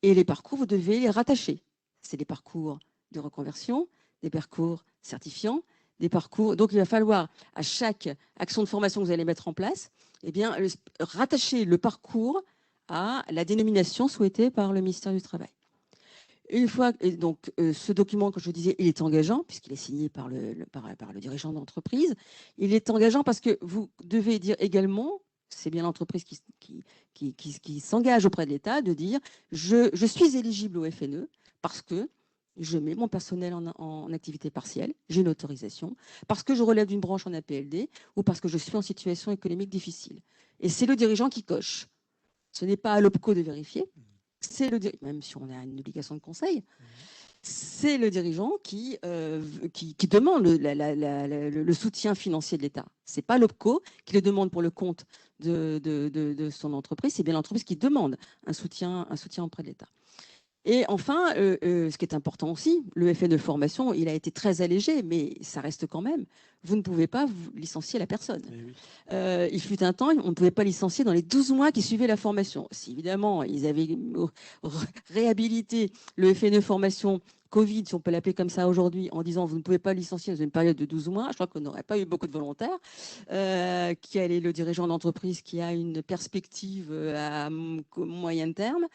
Et les parcours, vous devez les rattacher. C'est des parcours de reconversion, des parcours certifiants, des parcours. Donc, il va falloir, à chaque action de formation que vous allez mettre en place, eh bien, rattacher le parcours à la dénomination souhaitée par le ministère du Travail. Une fois, et donc, ce document, comme je disais, il est engageant, puisqu'il est signé par le dirigeant d'entreprise. Il est engageant parce que vous devez dire également, c'est bien l'entreprise qui s'engage auprès de l'État, de dire je suis éligible au FNE parce que je mets mon personnel en activité partielle, j'ai une autorisation, parce que je relève d'une branche en APLD ou parce que je suis en situation économique difficile. Et c'est le dirigeant qui coche. Ce n'est pas à l'OPCO de vérifier. C'est même si on a une obligation de conseil, c'est le dirigeant qui demande le soutien financier de l'État. Ce n'est pas l'OPCO qui le demande pour le compte de son entreprise, c'est bien l'entreprise qui demande un soutien auprès de l'État. Et enfin, ce qui est important aussi, le FNE formation, il a été très allégé, mais ça reste quand même. Vous ne pouvez pas vous licencier la personne. Oui. Il fut un temps, on ne pouvait pas licencier dans les 12 mois qui suivaient la formation. Si évidemment, ils avaient réhabilité le FNE formation Covid, si on peut l'appeler comme ça aujourd'hui, en disant vous ne pouvez pas licencier dans une période de 12 mois, je crois qu'on n'aurait pas eu beaucoup de volontaires. Quel est le dirigeant d'entreprise qui a une perspective à moyen terme?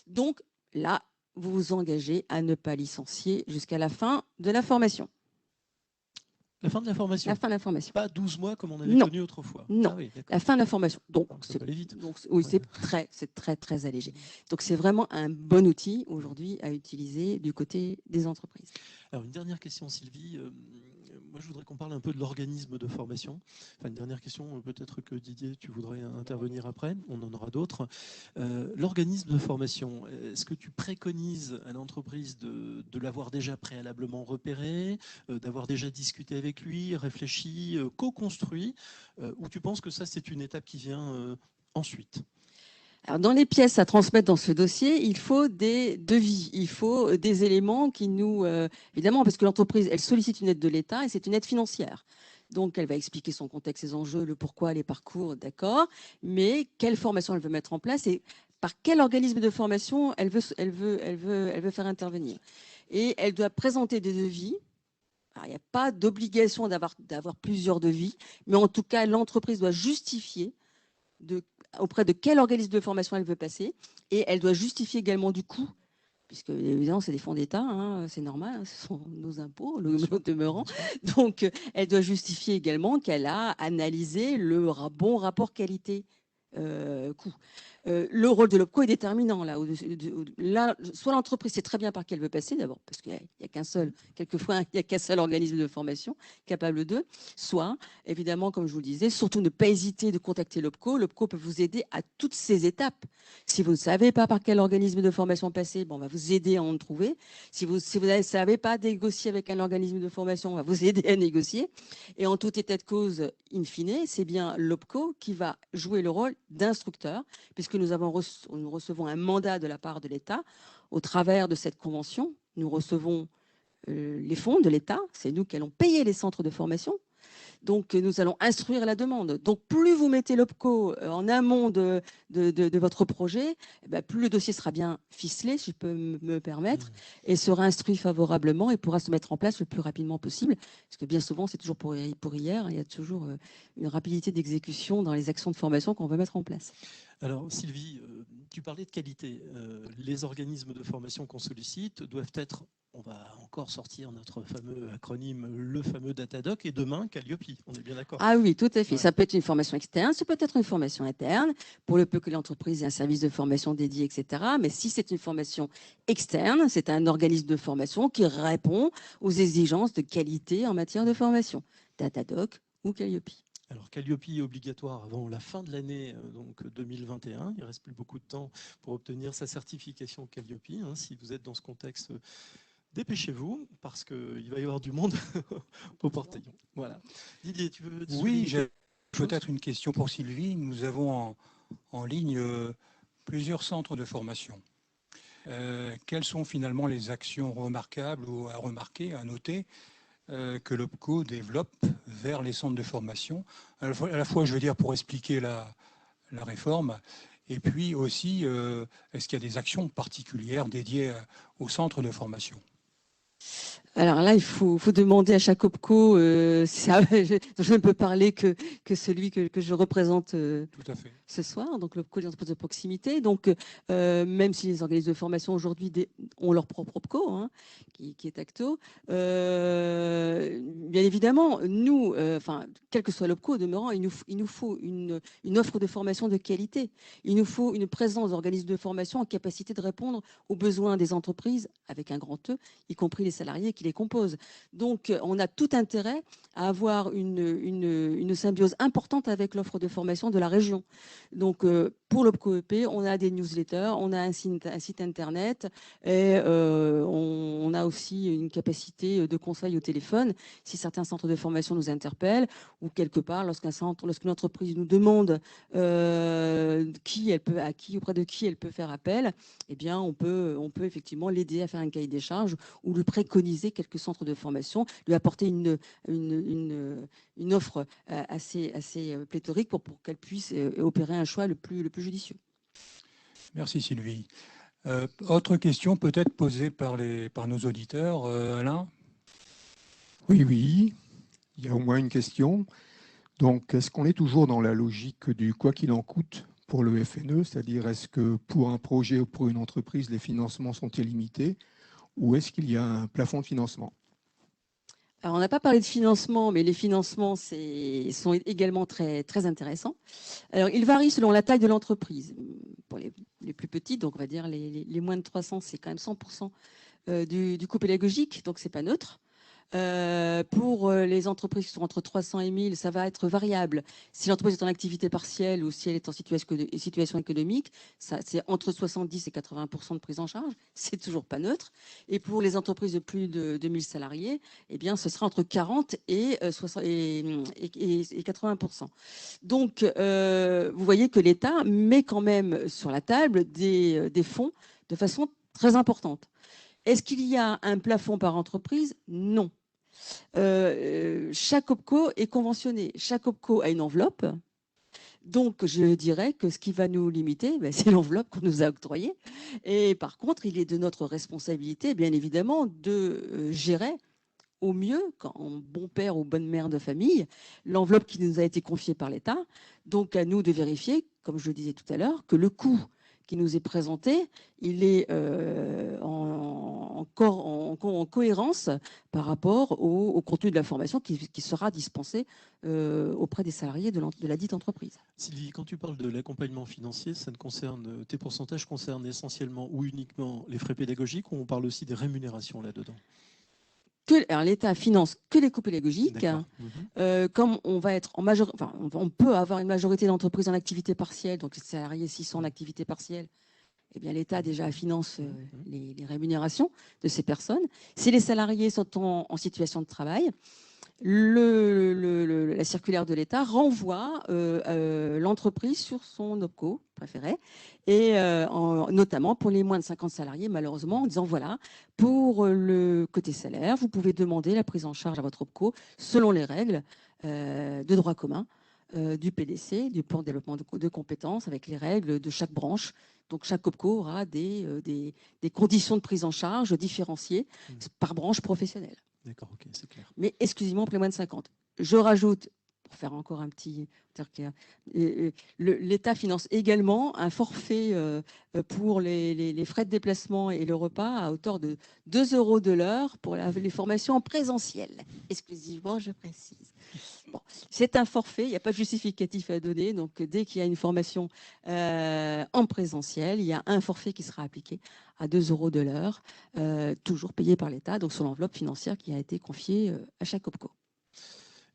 Donc là, vous vous engagez à ne pas licencier jusqu'à la fin de la formation. La fin de la formation? La fin de la formation. Pas 12 mois comme on avait connu autrefois? Non, oui, la fin de la formation. Donc, oui, c'est très, très allégé. Donc, c'est vraiment un bon outil aujourd'hui à utiliser du côté des entreprises. Alors, une dernière question, Sylvie. Moi, je voudrais qu'on parle un peu de l'organisme de formation. Enfin, une dernière question, peut-être que Didier, tu voudrais intervenir après. On en aura d'autres. L'organisme de formation, est-ce que tu préconises à l'entreprise de l'avoir déjà préalablement repéré, d'avoir déjà discuté avec lui, réfléchi, co-construit, ou tu penses que ça, c'est une étape qui vient ensuite? Alors, dans les pièces à transmettre dans ce dossier, il faut des devis, il faut des éléments qui nous... évidemment, parce que l'entreprise, elle sollicite une aide de l'État et c'est une aide financière. Donc, elle va expliquer son contexte, ses enjeux, le pourquoi, les parcours, d'accord. Mais quelle formation elle veut mettre en place et par quel organisme de formation elle veut faire intervenir. Et elle doit présenter des devis. Alors, il n'y a pas d'obligation d'avoir plusieurs devis, mais en tout cas, l'entreprise doit justifier auprès de quel organisme de formation elle veut passer, et elle doit justifier également du coût, puisque évidemment c'est des fonds d'État, hein, c'est normal, hein, ce sont nos impôts, le demeurant. Donc elle doit justifier également qu'elle a analysé le bon rapport qualité-coût. Le rôle de l'OPCO est déterminant. Là, soit l'entreprise sait très bien par qui elle veut passer, d'abord, parce qu'il n'y a qu'un seul, quelquefois, il n'y a qu'un seul organisme de formation capable d'eux. Soit, évidemment, comme je vous le disais, surtout ne pas hésiter de contacter l'OPCO. L'OPCO peut vous aider à toutes ces étapes. Si vous ne savez pas par quel organisme de formation passer, on va vous aider à en trouver. Si vous ne savez pas négocier avec un organisme de formation, on va vous aider à négocier. Et en tout état de cause, in fine, c'est bien l'OPCO qui va jouer le rôle d'instructeur, puisque nous recevons un mandat de la part de l'État. Au travers de cette convention, nous recevons les fonds de l'État. C'est nous qui allons payer les centres de formation. Donc, nous allons instruire la demande. Donc, plus vous mettez l'OPCO en amont de votre projet, plus le dossier sera bien ficelé, si je peux me permettre, et sera instruit favorablement et pourra se mettre en place le plus rapidement possible. Parce que bien souvent, c'est toujours pour hier. Il y a toujours une rapidité d'exécution dans les actions de formation qu'on veut mettre en place. Alors, Sylvie, tu parlais de qualité. Les organismes de formation qu'on sollicite doivent être, on va encore sortir notre fameux acronyme, le fameux Datadoc, et demain, Calliope, on est bien d'accord. Ah oui, tout à fait. Ouais. Ça peut être une formation externe, ça peut être une formation interne, pour le peu que l'entreprise ait un service de formation dédié, etc. Mais si c'est une formation externe, c'est un organisme de formation qui répond aux exigences de qualité en matière de formation, Datadoc ou Calliope. Alors, Calliope est obligatoire avant la fin de l'année donc 2021. Il ne reste plus beaucoup de temps pour obtenir sa certification Calliope. Hein. Si vous êtes dans ce contexte, dépêchez-vous parce qu'il va y avoir du monde au portaillon. Voilà. Didier, tu veux Oui, j'ai peut-être une question pour Sylvie. Nous avons en ligne plusieurs centres de formation. Quelles sont finalement les actions remarquables ou à remarquer, à noter que l'OPCO développe vers les centres de formation, à la fois, je veux dire, pour expliquer la réforme, et puis aussi, est-ce qu'il y a des actions particulières dédiées aux centres de formation? Alors là, il faut demander à chaque OPCO. Je ne peux parler que celui que je représente Tout à fait. ce soir, donc l'OPCO des entreprises de proximité. Donc, même si les organismes de formation aujourd'hui ont leur propre OPCO, hein, qui est Acto, bien évidemment, nous, quel que soit l'OPCO, au demeurant, il nous faut une offre de formation de qualité. Il nous faut une présence d'organismes de formation en capacité de répondre aux besoins des entreprises, avec un grand E, y compris les salariés qui les composent. Donc, on a tout intérêt à avoir une symbiose importante avec l'offre de formation de la région. Donc, pour l'OPCO EP, on a des newsletters, on a un site internet et on a aussi une capacité de conseil au téléphone si certains centres de formation nous interpellent ou quelque part lorsqu'une entreprise nous demande auprès de qui elle peut faire appel, eh bien, on peut effectivement l'aider à faire un cahier des charges ou lui préconiser quelques centres de formation, lui apporter une offre assez pléthorique pour qu'elle puisse opérer un choix le plus judicieux. Merci Sylvie. Autre question peut-être posée par nos auditeurs. Alain? Oui, il y a au moins une question. Donc, est-ce qu'on est toujours dans la logique du quoi qu'il en coûte pour le FNE, c'est-à-dire est-ce que pour un projet ou pour une entreprise, les financements sont illimités ou est-ce qu'il y a un plafond de financement? Alors, on n'a pas parlé de financement, mais les financements sont également très, très intéressants. Alors, ils varient selon la taille de l'entreprise. Pour les plus petites, donc on va dire les moins de 300, c'est quand même 100% du coût pédagogique, donc c'est pas neutre. Pour les entreprises qui sont entre 300 et 1000, ça va être variable. Si l'entreprise est en activité partielle ou si elle est en situation économique, c'est entre 70 et 80% de prise en charge. C'est toujours pas neutre. Et pour les entreprises de plus de 1000 salariés, eh bien, ce sera entre 40 et 80%. Donc, vous voyez que l'État met quand même sur la table des fonds de façon très importante. Est-ce qu'il y a un plafond par entreprise? Non. Chaque OPCO est conventionné. Chaque OPCO a une enveloppe. Donc, je dirais que ce qui va nous limiter, c'est l'enveloppe qu'on nous a octroyée. Et par contre, il est de notre responsabilité, bien évidemment, de gérer au mieux, en bon père ou bonne mère de famille, l'enveloppe qui nous a été confiée par l'État. Donc, à nous de vérifier, comme je le disais tout à l'heure, que le coût qui nous est présenté, il est en cohérence par rapport au contenu de la formation qui sera dispensé auprès des salariés de la dite entreprise. Sylvie, quand tu parles de l'accompagnement financier, tes pourcentages concernent essentiellement ou uniquement les frais pédagogiques ou on parle aussi des rémunérations là-dedans? Alors l'État finance que les coûts pédagogiques. Comme on va être on peut avoir une majorité d'entreprises en activité partielle, donc les salariés s'ils sont en activité partielle, eh bien l'État déjà finance les rémunérations de ces personnes. Si les salariés sont en situation de travail, la circulaire de l'État renvoie l'entreprise sur son OPCO préféré, et notamment pour les moins de 50 salariés, malheureusement, en disant voilà, pour le côté salaire, vous pouvez demander la prise en charge à votre OPCO selon les règles de droit commun du PDC, du plan de développement de compétences, avec les règles de chaque branche. Donc chaque OPCO aura des conditions de prise en charge différenciées par branche professionnelle. D'accord, ok, c'est clair. Mais exclusivement pour les moins de 50. Je rajoute, pour faire encore un petit... L'État finance également un forfait pour les frais de déplacement et le repas à hauteur de 2 € de l'heure pour les formations en présentiel, exclusivement, je précise. Bon, c'est un forfait, il n'y a pas de justificatif à donner, donc dès qu'il y a une formation en présentiel, il y a un forfait qui sera appliqué à 2 € de l'heure, toujours payé par l'État, donc sur l'enveloppe financière qui a été confiée à chaque OPCO.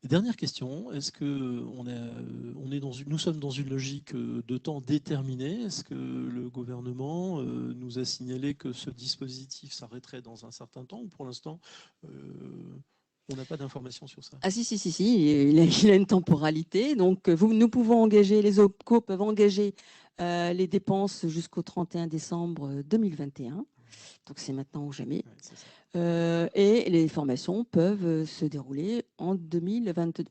Et dernière question, est-ce que nous sommes dans une logique de temps déterminé? Est-ce que le gouvernement nous a signalé que ce dispositif s'arrêterait dans un certain temps ou pour l'instant on n'a pas d'informations sur ça? Ah si, il a une temporalité. Donc, nous pouvons engager, les OPCO peuvent engager les dépenses jusqu'au 31 décembre 2021. Donc, c'est maintenant ou jamais. Ouais, et les formations peuvent se dérouler en 2022.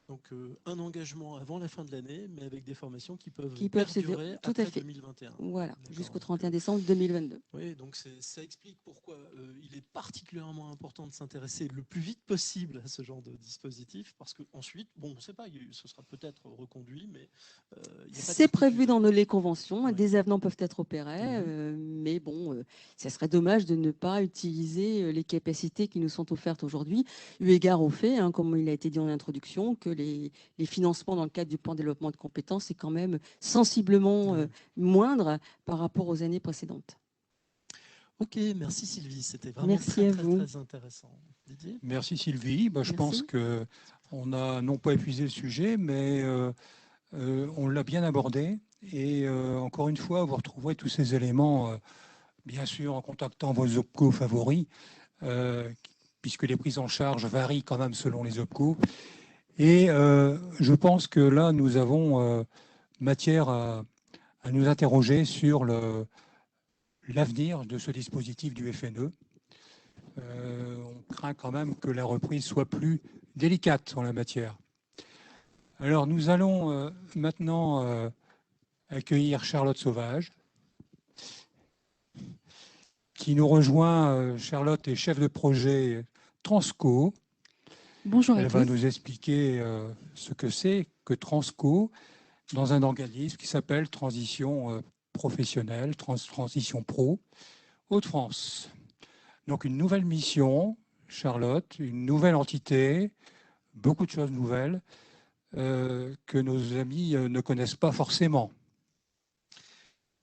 Donc, un engagement avant la fin de l'année, mais avec des formations qui peuvent perdurer après tout à fait. 2021. Voilà, jusqu'au 31 décembre 2022. Oui, donc ça explique pourquoi il est particulièrement important de s'intéresser le plus vite possible à ce genre de dispositif, parce qu'ensuite, bon, on ne sait pas, ce sera peut-être reconduit, mais... c'est prévu dans les conventions, ouais. Des avenants peuvent être opérés, mais bon, ça serait dommage de ne pas utiliser les capacités qui nous sont offertes aujourd'hui, eu égard au fait, comme il a été dit en introduction, que les financements dans le cadre du plan de développement de compétences est quand même sensiblement moindre par rapport aux années précédentes. Ok, merci Sylvie, c'était vraiment très intéressant. Didier ? Merci Sylvie. Je pense qu'on a non pas épuisé le sujet, mais on l'a bien abordé. Et encore une fois, vous retrouverez tous ces éléments, bien sûr, en contactant vos OPCO favoris, puisque les prises en charge varient quand même selon les OPCO. Et je pense que là, nous avons matière à nous interroger sur l'avenir de ce dispositif du FNE. On craint quand même que la reprise soit plus délicate en la matière. Alors, nous allons maintenant accueillir Charlotte Sauvage, qui nous rejoint. Charlotte est chef de projet Transco. Bonjour à tous. Elle va nous expliquer ce que c'est que Transco dans un organisme qui s'appelle Transition professionnelle, Transition Pro, Hauts-de-France. Donc une nouvelle mission, Charlotte, une nouvelle entité, beaucoup de choses nouvelles que nos amis ne connaissent pas forcément.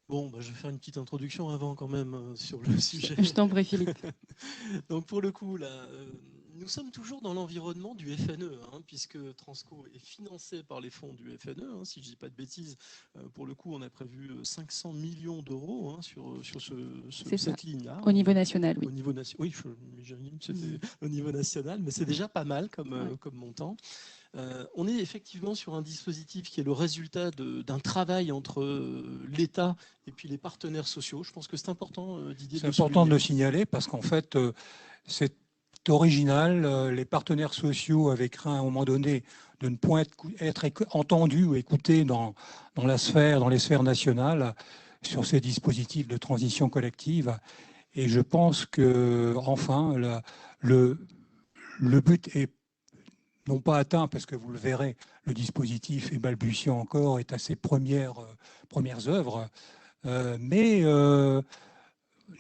Bon, je vais faire une petite introduction avant quand même sur le sujet. Je t'en prie, Philippe. Donc pour le coup, là, nous sommes toujours dans l'environnement du FNE, puisque Transco est financé par les fonds du FNE. Si je ne dis pas de bêtises, pour le coup, on a prévu 500 millions d'euros sur cette ligne-là. Au niveau national, oui. Au niveau oui, j'imagine que c'était au niveau national, mais c'est déjà pas mal comme montant. On est effectivement sur un dispositif qui est le résultat d'un travail entre l'État et puis les partenaires sociaux. Je pense que c'est important, Didier. C'est important de le signaler parce qu'en fait, c'est original. Les partenaires sociaux avaient craint à un moment donné de ne point être entendus ou écoutés dans les sphères nationales sur ces dispositifs de transition collective. Et je pense que enfin, le but est non pas atteint, parce que vous le verrez, le dispositif est balbutiant encore, est à ses premières œuvres, mais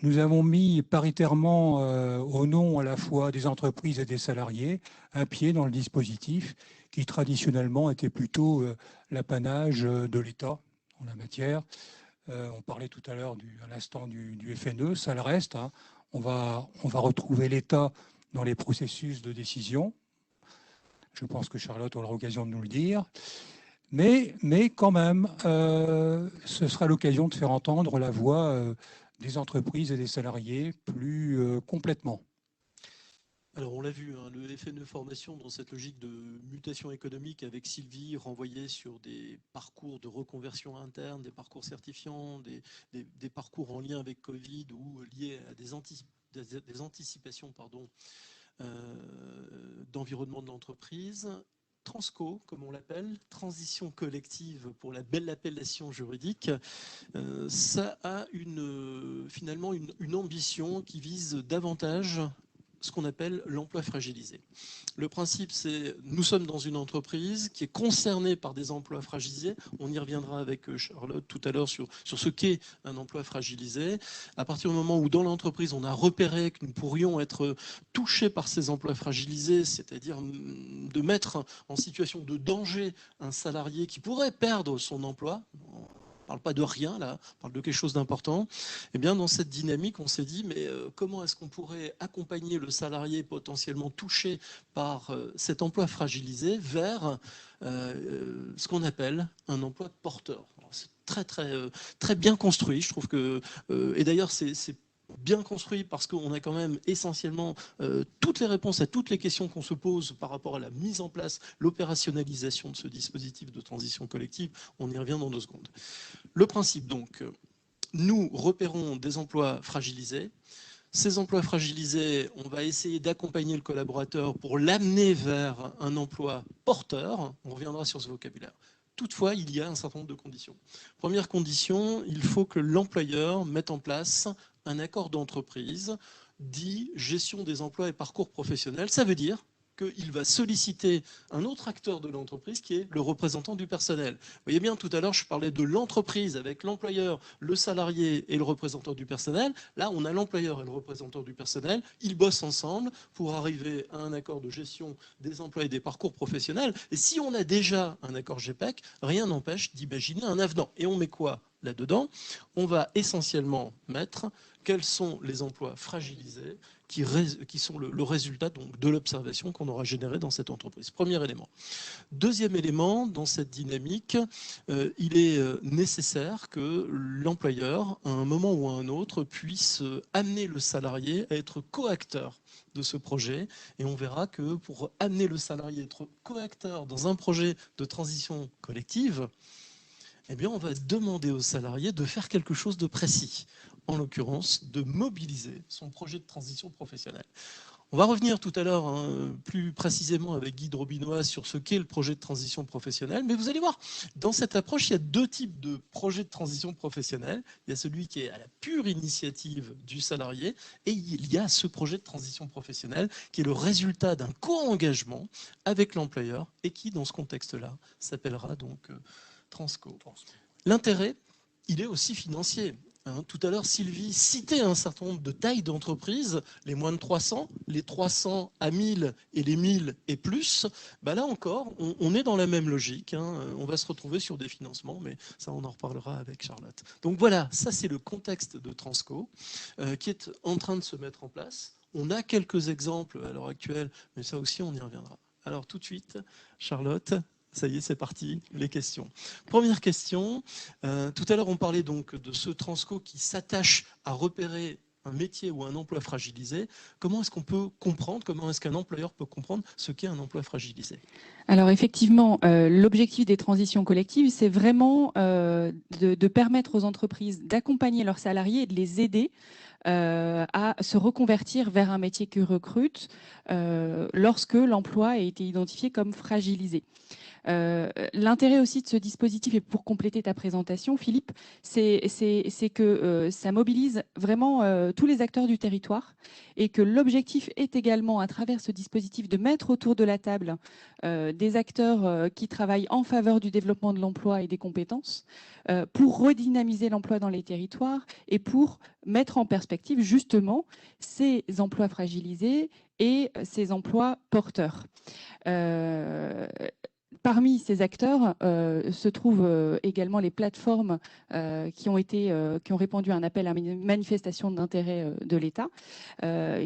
nous avons mis paritairement, au nom à la fois des entreprises et des salariés, un pied dans le dispositif qui traditionnellement était plutôt l'apanage de l'État en la matière. On parlait tout à l'heure, à l'instant, du FNE, ça le reste. On va retrouver l'État dans les processus de décision. Je pense que Charlotte aura l'occasion de nous le dire. Mais quand même, ce sera l'occasion de faire entendre la voix des entreprises et des salariés plus complètement. Alors on l'a vu, le FNE Formation dans cette logique de mutation économique avec Sylvie renvoyait sur des parcours de reconversion interne, des parcours certifiants, des parcours en lien avec Covid ou liés à des anticipations d'environnement de l'entreprise. Transco, comme on l'appelle, transition collective pour la belle appellation juridique, ça a finalement une ambition qui vise davantage ce qu'on appelle l'emploi fragilisé. Le principe, c'est nous sommes dans une entreprise qui est concernée par des emplois fragilisés. On y reviendra avec Charlotte tout à l'heure sur ce qu'est un emploi fragilisé. À partir du moment où dans l'entreprise, on a repéré que nous pourrions être touchés par ces emplois fragilisés, c'est-à-dire de mettre en situation de danger un salarié qui pourrait perdre son emploi, on ne parle pas de rien là, on parle de quelque chose d'important. Eh bien, dans cette dynamique, on s'est dit, mais comment est-ce qu'on pourrait accompagner le salarié potentiellement touché par cet emploi fragilisé vers ce qu'on appelle un emploi porteur. C'est très bien construit, je trouve que, et d'ailleurs c'est bien construit parce qu'on a quand même essentiellement toutes les réponses à toutes les questions qu'on se pose par rapport à la mise en place, l'opérationnalisation de ce dispositif de transition collective. On y revient dans 2 secondes. Le principe donc, nous repérons des emplois fragilisés. Ces emplois fragilisés, on va essayer d'accompagner le collaborateur pour l'amener vers un emploi porteur. On reviendra sur ce vocabulaire. Toutefois, il y a un certain nombre de conditions. Première condition, il faut que l'employeur mette en place un accord d'entreprise dit gestion des emplois et parcours professionnels. Ça veut dire qu'il va solliciter un autre acteur de l'entreprise qui est le représentant du personnel. Vous voyez bien, tout à l'heure, je parlais de l'entreprise avec l'employeur, le salarié et le représentant du personnel. Là, on a l'employeur et le représentant du personnel. Ils bossent ensemble pour arriver à un accord de gestion des emplois et des parcours professionnels. Et si on a déjà un accord GPEC, rien n'empêche d'imaginer un avenant. Et on met quoi là-dedans? On va essentiellement mettre quels sont les emplois fragilisés qui sont le résultat donc, de l'observation qu'on aura générée dans cette entreprise. Premier élément. Deuxième élément, dans cette dynamique, il est nécessaire que l'employeur, à un moment ou à un autre, puisse amener le salarié à être coacteur de ce projet. Et on verra que pour amener le salarié à être coacteur dans un projet de transition collective, eh bien, on va demander au salarié de faire quelque chose de précis, en l'occurrence de mobiliser son projet de transition professionnelle. On va revenir tout à l'heure plus précisément avec Guy Drobinois sur ce qu'est le projet de transition professionnelle, mais vous allez voir, dans cette approche, il y a 2 types de projets de transition professionnelle. Il y a celui qui est à la pure initiative du salarié et il y a ce projet de transition professionnelle qui est le résultat d'un co-engagement avec l'employeur et qui, dans ce contexte-là, s'appellera donc Transco. L'intérêt, il est aussi financier. Tout à l'heure, Sylvie citait un certain nombre de tailles d'entreprises, les moins de 300, les 300 à 1000 et les 1000 et plus. Bah là encore, on est dans la même logique. On va se retrouver sur des financements, mais ça, on en reparlera avec Charlotte. Donc voilà, ça c'est le contexte de Transco qui est en train de se mettre en place. On a quelques exemples à l'heure actuelle, mais ça aussi, on y reviendra. Alors tout de suite, Charlotte. Ça y est, c'est parti, les questions. Première question, tout à l'heure on parlait donc de ce Transco qui s'attache à repérer un métier ou un emploi fragilisé. Comment est-ce qu'on peut comprendre, comment est-ce qu'un employeur peut comprendre ce qu'est un emploi fragilisé? Alors effectivement, l'objectif des transitions collectives, c'est vraiment de permettre aux entreprises d'accompagner leurs salariés et de les aider à se reconvertir vers un métier qu'ils recrutent lorsque l'emploi a été identifié comme fragilisé. L'intérêt aussi de ce dispositif, et pour compléter ta présentation, Philippe, c'est que ça mobilise vraiment tous les acteurs du territoire et que l'objectif est également, à travers ce dispositif, de mettre autour de la table des acteurs qui travaillent en faveur du développement de l'emploi et des compétences pour redynamiser l'emploi dans les territoires et pour mettre en perspective justement ces emplois fragilisés et ces emplois porteurs. Parmi ces acteurs se trouvent également les plateformes qui ont répondu à un appel à manifestation d'intérêt de l'État,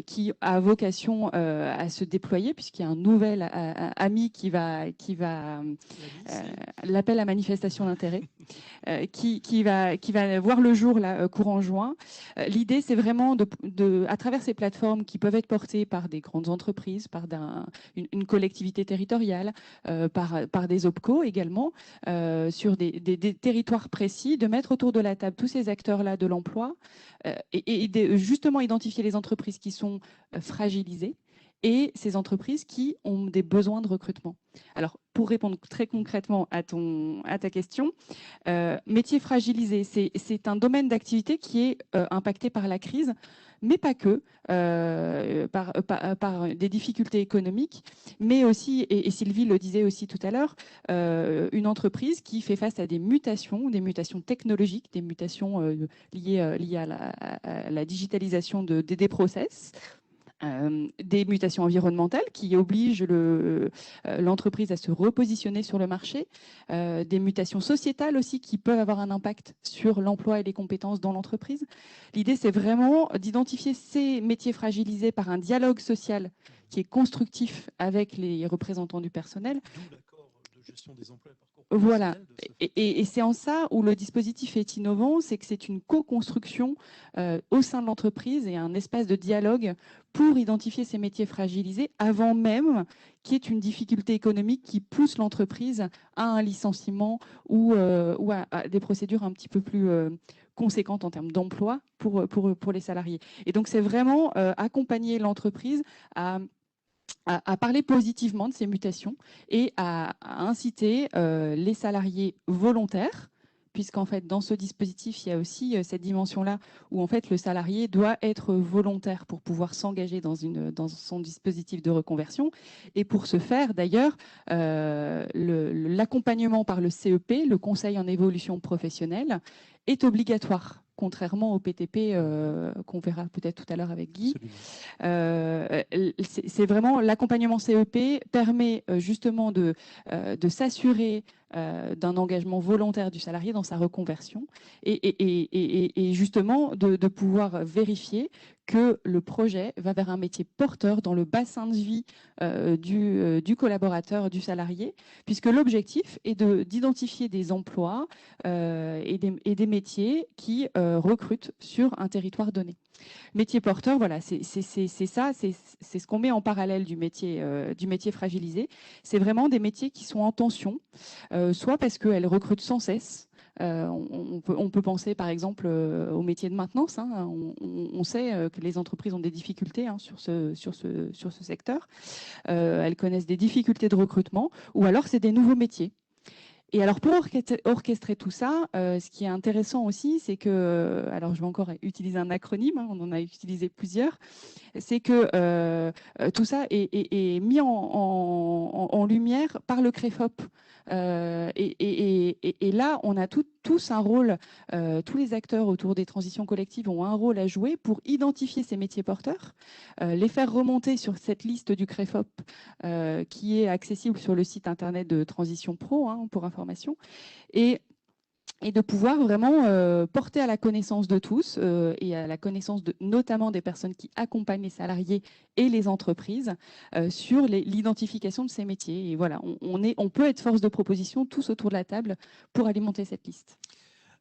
qui a vocation à se déployer, puisqu'il y a un nouvel AMI qui va l'appel à manifestation d'intérêt, qui va voir le jour là, courant juin. L'idée, c'est vraiment à travers ces plateformes qui peuvent être portées par des grandes entreprises, par une collectivité territoriale, par des OPCO également, sur des territoires précis, de mettre autour de la table tous ces acteurs-là de l'emploi et de justement identifier les entreprises qui sont fragilisées et ces entreprises qui ont des besoins de recrutement. Alors, pour répondre très concrètement à ta question, métier fragilisé, c'est un domaine d'activité qui est impacté par la crise, mais pas que, par des difficultés économiques, mais aussi, et Sylvie le disait aussi tout à l'heure, une entreprise qui fait face à des mutations technologiques, des mutations liées à la digitalisation des process, des mutations environnementales qui obligent l'entreprise à se repositionner sur le marché, des mutations sociétales aussi qui peuvent avoir un impact sur l'emploi et les compétences dans l'entreprise. L'idée, c'est vraiment d'identifier ces métiers fragilisés par un dialogue social qui est constructif avec les représentants du personnel. D'où l'accord de gestion des emplois et parcours Voilà, professionnels et c'est en ça où le dispositif est innovant, c'est que c'est une co-construction au sein de l'entreprise et un espace de dialogue pour identifier ces métiers fragilisés avant même qu'il y ait une difficulté économique qui pousse l'entreprise à un licenciement ou à des procédures un petit peu plus conséquentes en termes d'emploi pour les salariés. Et donc c'est vraiment accompagner l'entreprise à parler positivement de ces mutations et à inciter les salariés volontaires, puisqu'en fait, dans ce dispositif, il y a aussi cette dimension-là où en fait, le salarié doit être volontaire pour pouvoir s'engager dans son dispositif de reconversion. Et pour ce faire, d'ailleurs, l'accompagnement par le CEP, le Conseil en évolution professionnelle, est obligatoire, contrairement au PTP qu'on verra peut-être tout à l'heure avec Guy. C'est vraiment l'accompagnement CEP permet justement de s'assurer d'un engagement volontaire du salarié dans sa reconversion et justement de pouvoir vérifier que le projet va vers un métier porteur dans le bassin de vie du collaborateur, du salarié, puisque l'objectif est d'identifier des emplois et des métiers qui recrutent sur un territoire donné. Métier porteur, voilà, c'est ça, c'est ce qu'on met en parallèle du métier fragilisé. C'est vraiment des métiers qui sont en tension, soit parce qu'elles recrutent sans cesse. On peut penser par exemple au métier de maintenance. Hein. On sait que les entreprises ont des difficultés sur ce secteur. Elles connaissent des difficultés de recrutement, ou alors c'est des nouveaux métiers. Et alors, pour orchestrer tout ça, ce qui est intéressant aussi, c'est que, alors je vais encore utiliser un acronyme, on en a utilisé plusieurs, c'est que tout ça est mis en lumière par le CREFOP. Et là, on a tous un rôle, tous les acteurs autour des transitions collectives ont un rôle à jouer pour identifier ces métiers porteurs, les faire remonter sur cette liste du CREFOP qui est accessible sur le site internet de Transition Pro pour information, et de pouvoir vraiment porter à la connaissance de tous et à la connaissance notamment des personnes qui accompagnent les salariés et les entreprises sur l'identification de ces métiers. Et voilà, on peut être force de proposition tous autour de la table pour alimenter cette liste.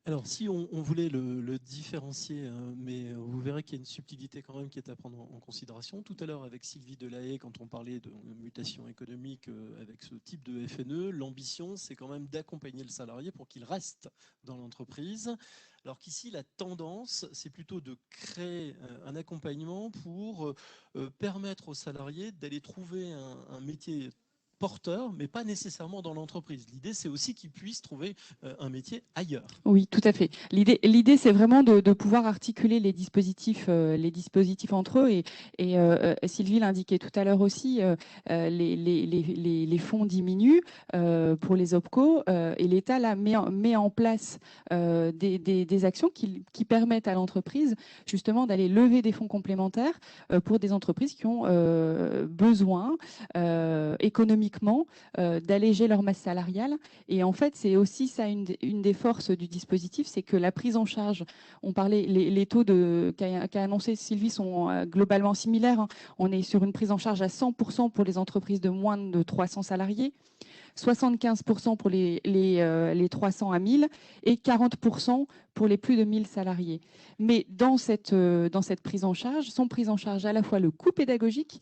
Alors, si on voulait le différencier, mais vous verrez qu'il y a une subtilité quand même qui est à prendre en considération. Tout à l'heure, avec Sylvie Delahaye, quand on parlait de mutation économique avec ce type de FNE, l'ambition, c'est quand même d'accompagner le salarié pour qu'il reste dans l'entreprise. Alors qu'ici, la tendance, c'est plutôt de créer un accompagnement pour permettre aux salariés d'aller trouver un métier porteur, mais pas nécessairement dans l'entreprise. L'idée, c'est aussi qu'ils puissent trouver un métier ailleurs. Oui, tout à fait. L'idée, c'est vraiment de pouvoir articuler les dispositifs entre eux. Et Sylvie l'indiquait tout à l'heure aussi, les fonds diminuent pour les OPCO et l'État là met en place des actions qui permettent à l'entreprise justement d'aller lever des fonds complémentaires pour des entreprises qui ont besoin économiquement d'alléger leur masse salariale. Et en fait, c'est aussi ça une des forces du dispositif, c'est que la prise en charge, on parlait, les taux qu'a annoncé Sylvie sont globalement similaires. On est sur une prise en charge à 100% pour les entreprises de moins de 300 salariés. 75% pour les 300 à 1000 et 40% pour les plus de 1000 salariés. Mais dans cette prise en charge, sont prises en charge à la fois le coût pédagogique,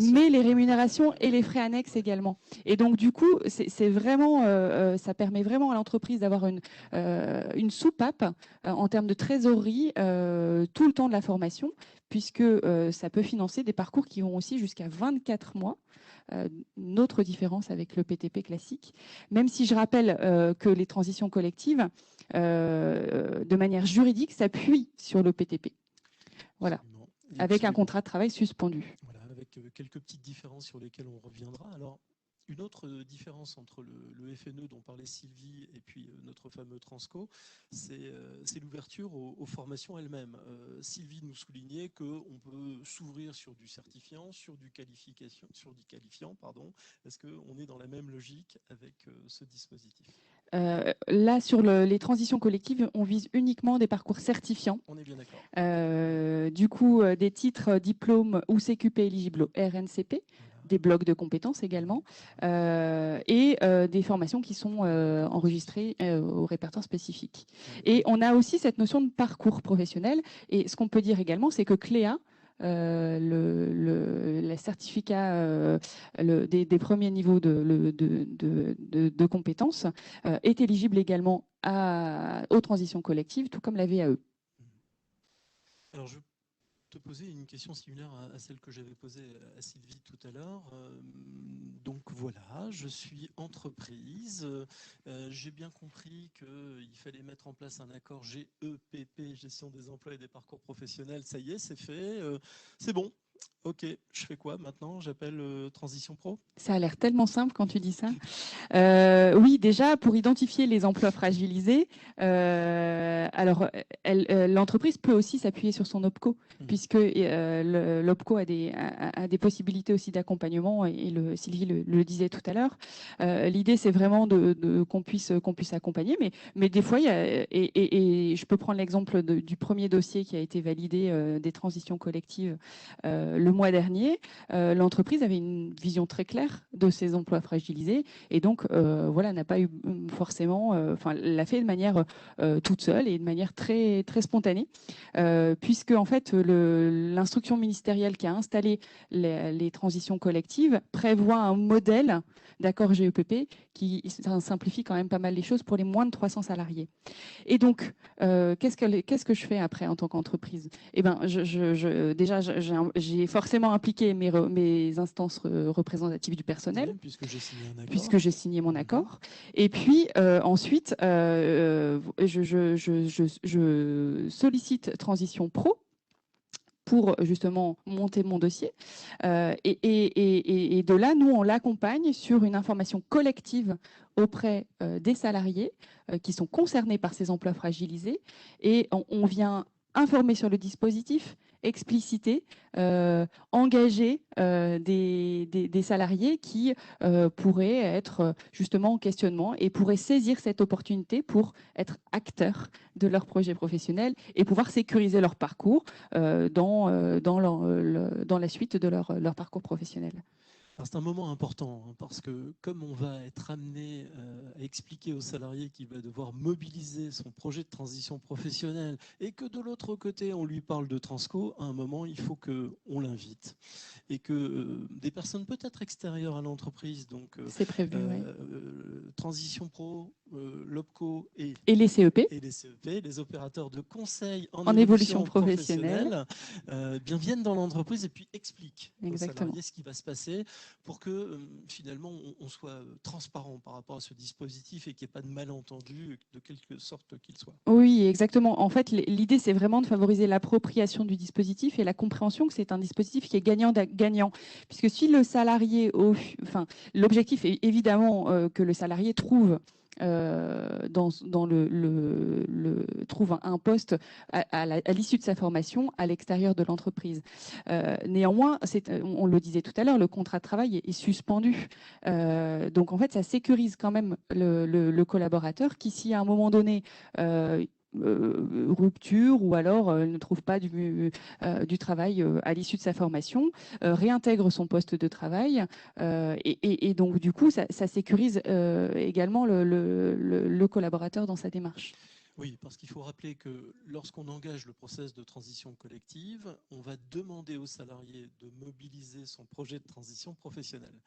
mais les rémunérations et les frais annexes également. Et donc, du coup, c'est vraiment, ça permet vraiment à l'entreprise d'avoir une soupape en termes de trésorerie tout le temps de la formation, puisque ça peut financer des parcours qui vont aussi jusqu'à 24 mois. Une autre différence avec le PTP classique, même si je rappelle que les transitions collectives, de manière juridique, s'appuient sur le PTP. Voilà, avec un contrat de travail suspendu. Voilà, avec quelques petites différences sur lesquelles on reviendra. Alors, une autre différence entre le FNE dont parlait Sylvie et puis notre fameux Transco, c'est l'ouverture aux formations elles-mêmes. Sylvie nous soulignait qu'on peut s'ouvrir sur du certifiant, sur du qualifiant, pardon. Est-ce qu'on est dans la même logique avec ce dispositif ? Là, sur les transitions collectives, on vise uniquement des parcours certifiants. On est bien d'accord. Du coup, des titres, diplômes ou CQP éligibles au RNCP. Des blocs de compétences également, et des formations qui sont enregistrées au répertoire spécifique. Et on a aussi cette notion de parcours professionnel. Et ce qu'on peut dire également, c'est que Cléa, le certificat des premiers niveaux de compétences est éligible également aux transitions collectives, tout comme la VAE. Alors, je te poser une question similaire à celle que j'avais posée à Sylvie tout à l'heure. Donc voilà, je suis entreprise. J'ai bien compris qu'il fallait mettre en place un accord GEPP, gestion des emplois et des parcours professionnels. Ça y est, c'est fait. C'est bon. Ok, je fais quoi maintenant? J'appelle Transition Pro? Ça a l'air tellement simple quand tu dis ça. Oui, déjà, pour identifier les emplois fragilisés, alors l'entreprise peut aussi s'appuyer sur son OPCO, puisque l'OPCO a des possibilités aussi d'accompagnement, et Sylvie le disait tout à l'heure. L'idée, c'est vraiment qu'on puisse accompagner, mais des fois, et je peux prendre l'exemple du premier dossier qui a été validé des transitions collectives le mois dernier. L'entreprise avait une vision très claire de ces emplois fragilisés, et donc voilà, n'a pas eu forcément, l'a fait de manière toute seule et de manière très très spontanée, puisque en fait l'instruction ministérielle qui a installé les transitions collectives prévoit un modèle d'accord GEPP qui simplifie quand même pas mal les choses pour les moins de 300 salariés. Et donc, qu'est-ce que je fais après en tant qu'entreprise? Eh ben, déjà, j'ai forcément impliqué mes instances représentatives du personnel, puisque j'ai signé mon accord. Et puis, ensuite, je sollicite Transition Pro pour justement monter mon dossier. Et de là, nous, on l'accompagne sur une information collective auprès des salariés qui sont concernés par ces emplois fragilisés. Et on vient informer sur le dispositif, expliciter, engager des salariés qui pourraient être justement en questionnement et pourraient saisir cette opportunité pour être acteurs de leur projet professionnel et pouvoir sécuriser leur parcours dans la suite de leur parcours professionnel. C'est un moment important, hein, parce que comme on va être amené à expliquer aux salariés qu'il va devoir mobiliser son projet de transition professionnelle et que de l'autre côté on lui parle de Transco, à un moment il faut qu'on l'invite et que des personnes peut-être extérieures à l'entreprise, donc c'est prévu, Transition Pro, l'OPCO et les CEP, les opérateurs de conseil en évolution professionnelle, bien viennent dans l'entreprise et puis expliquent aux Exactement. salariés ce qui va se passer, pour que finalement on soit transparent par rapport à ce dispositif et qu'il n'y ait pas de malentendu de quelque sorte qu'il soit. Oui, exactement. En fait, l'idée, c'est vraiment de favoriser l'appropriation du dispositif et la compréhension que c'est un dispositif qui est gagnant-gagnant. Puisque si le salarié, l'objectif est évidemment que le salarié trouve trouve un poste à l'issue de sa formation à l'extérieur de l'entreprise. Néanmoins, on le disait tout à l'heure, le contrat de travail est suspendu. Donc en fait, ça sécurise quand même le collaborateur qui, si à un moment donné rupture ou alors ne trouve pas du travail à l'issue de sa formation, réintègre son poste de travail et donc du coup ça sécurise également le collaborateur dans sa démarche. Oui, parce qu'il faut rappeler que lorsqu'on engage le process de transition collective, on va demander au salarié de mobiliser son projet de transition professionnelle.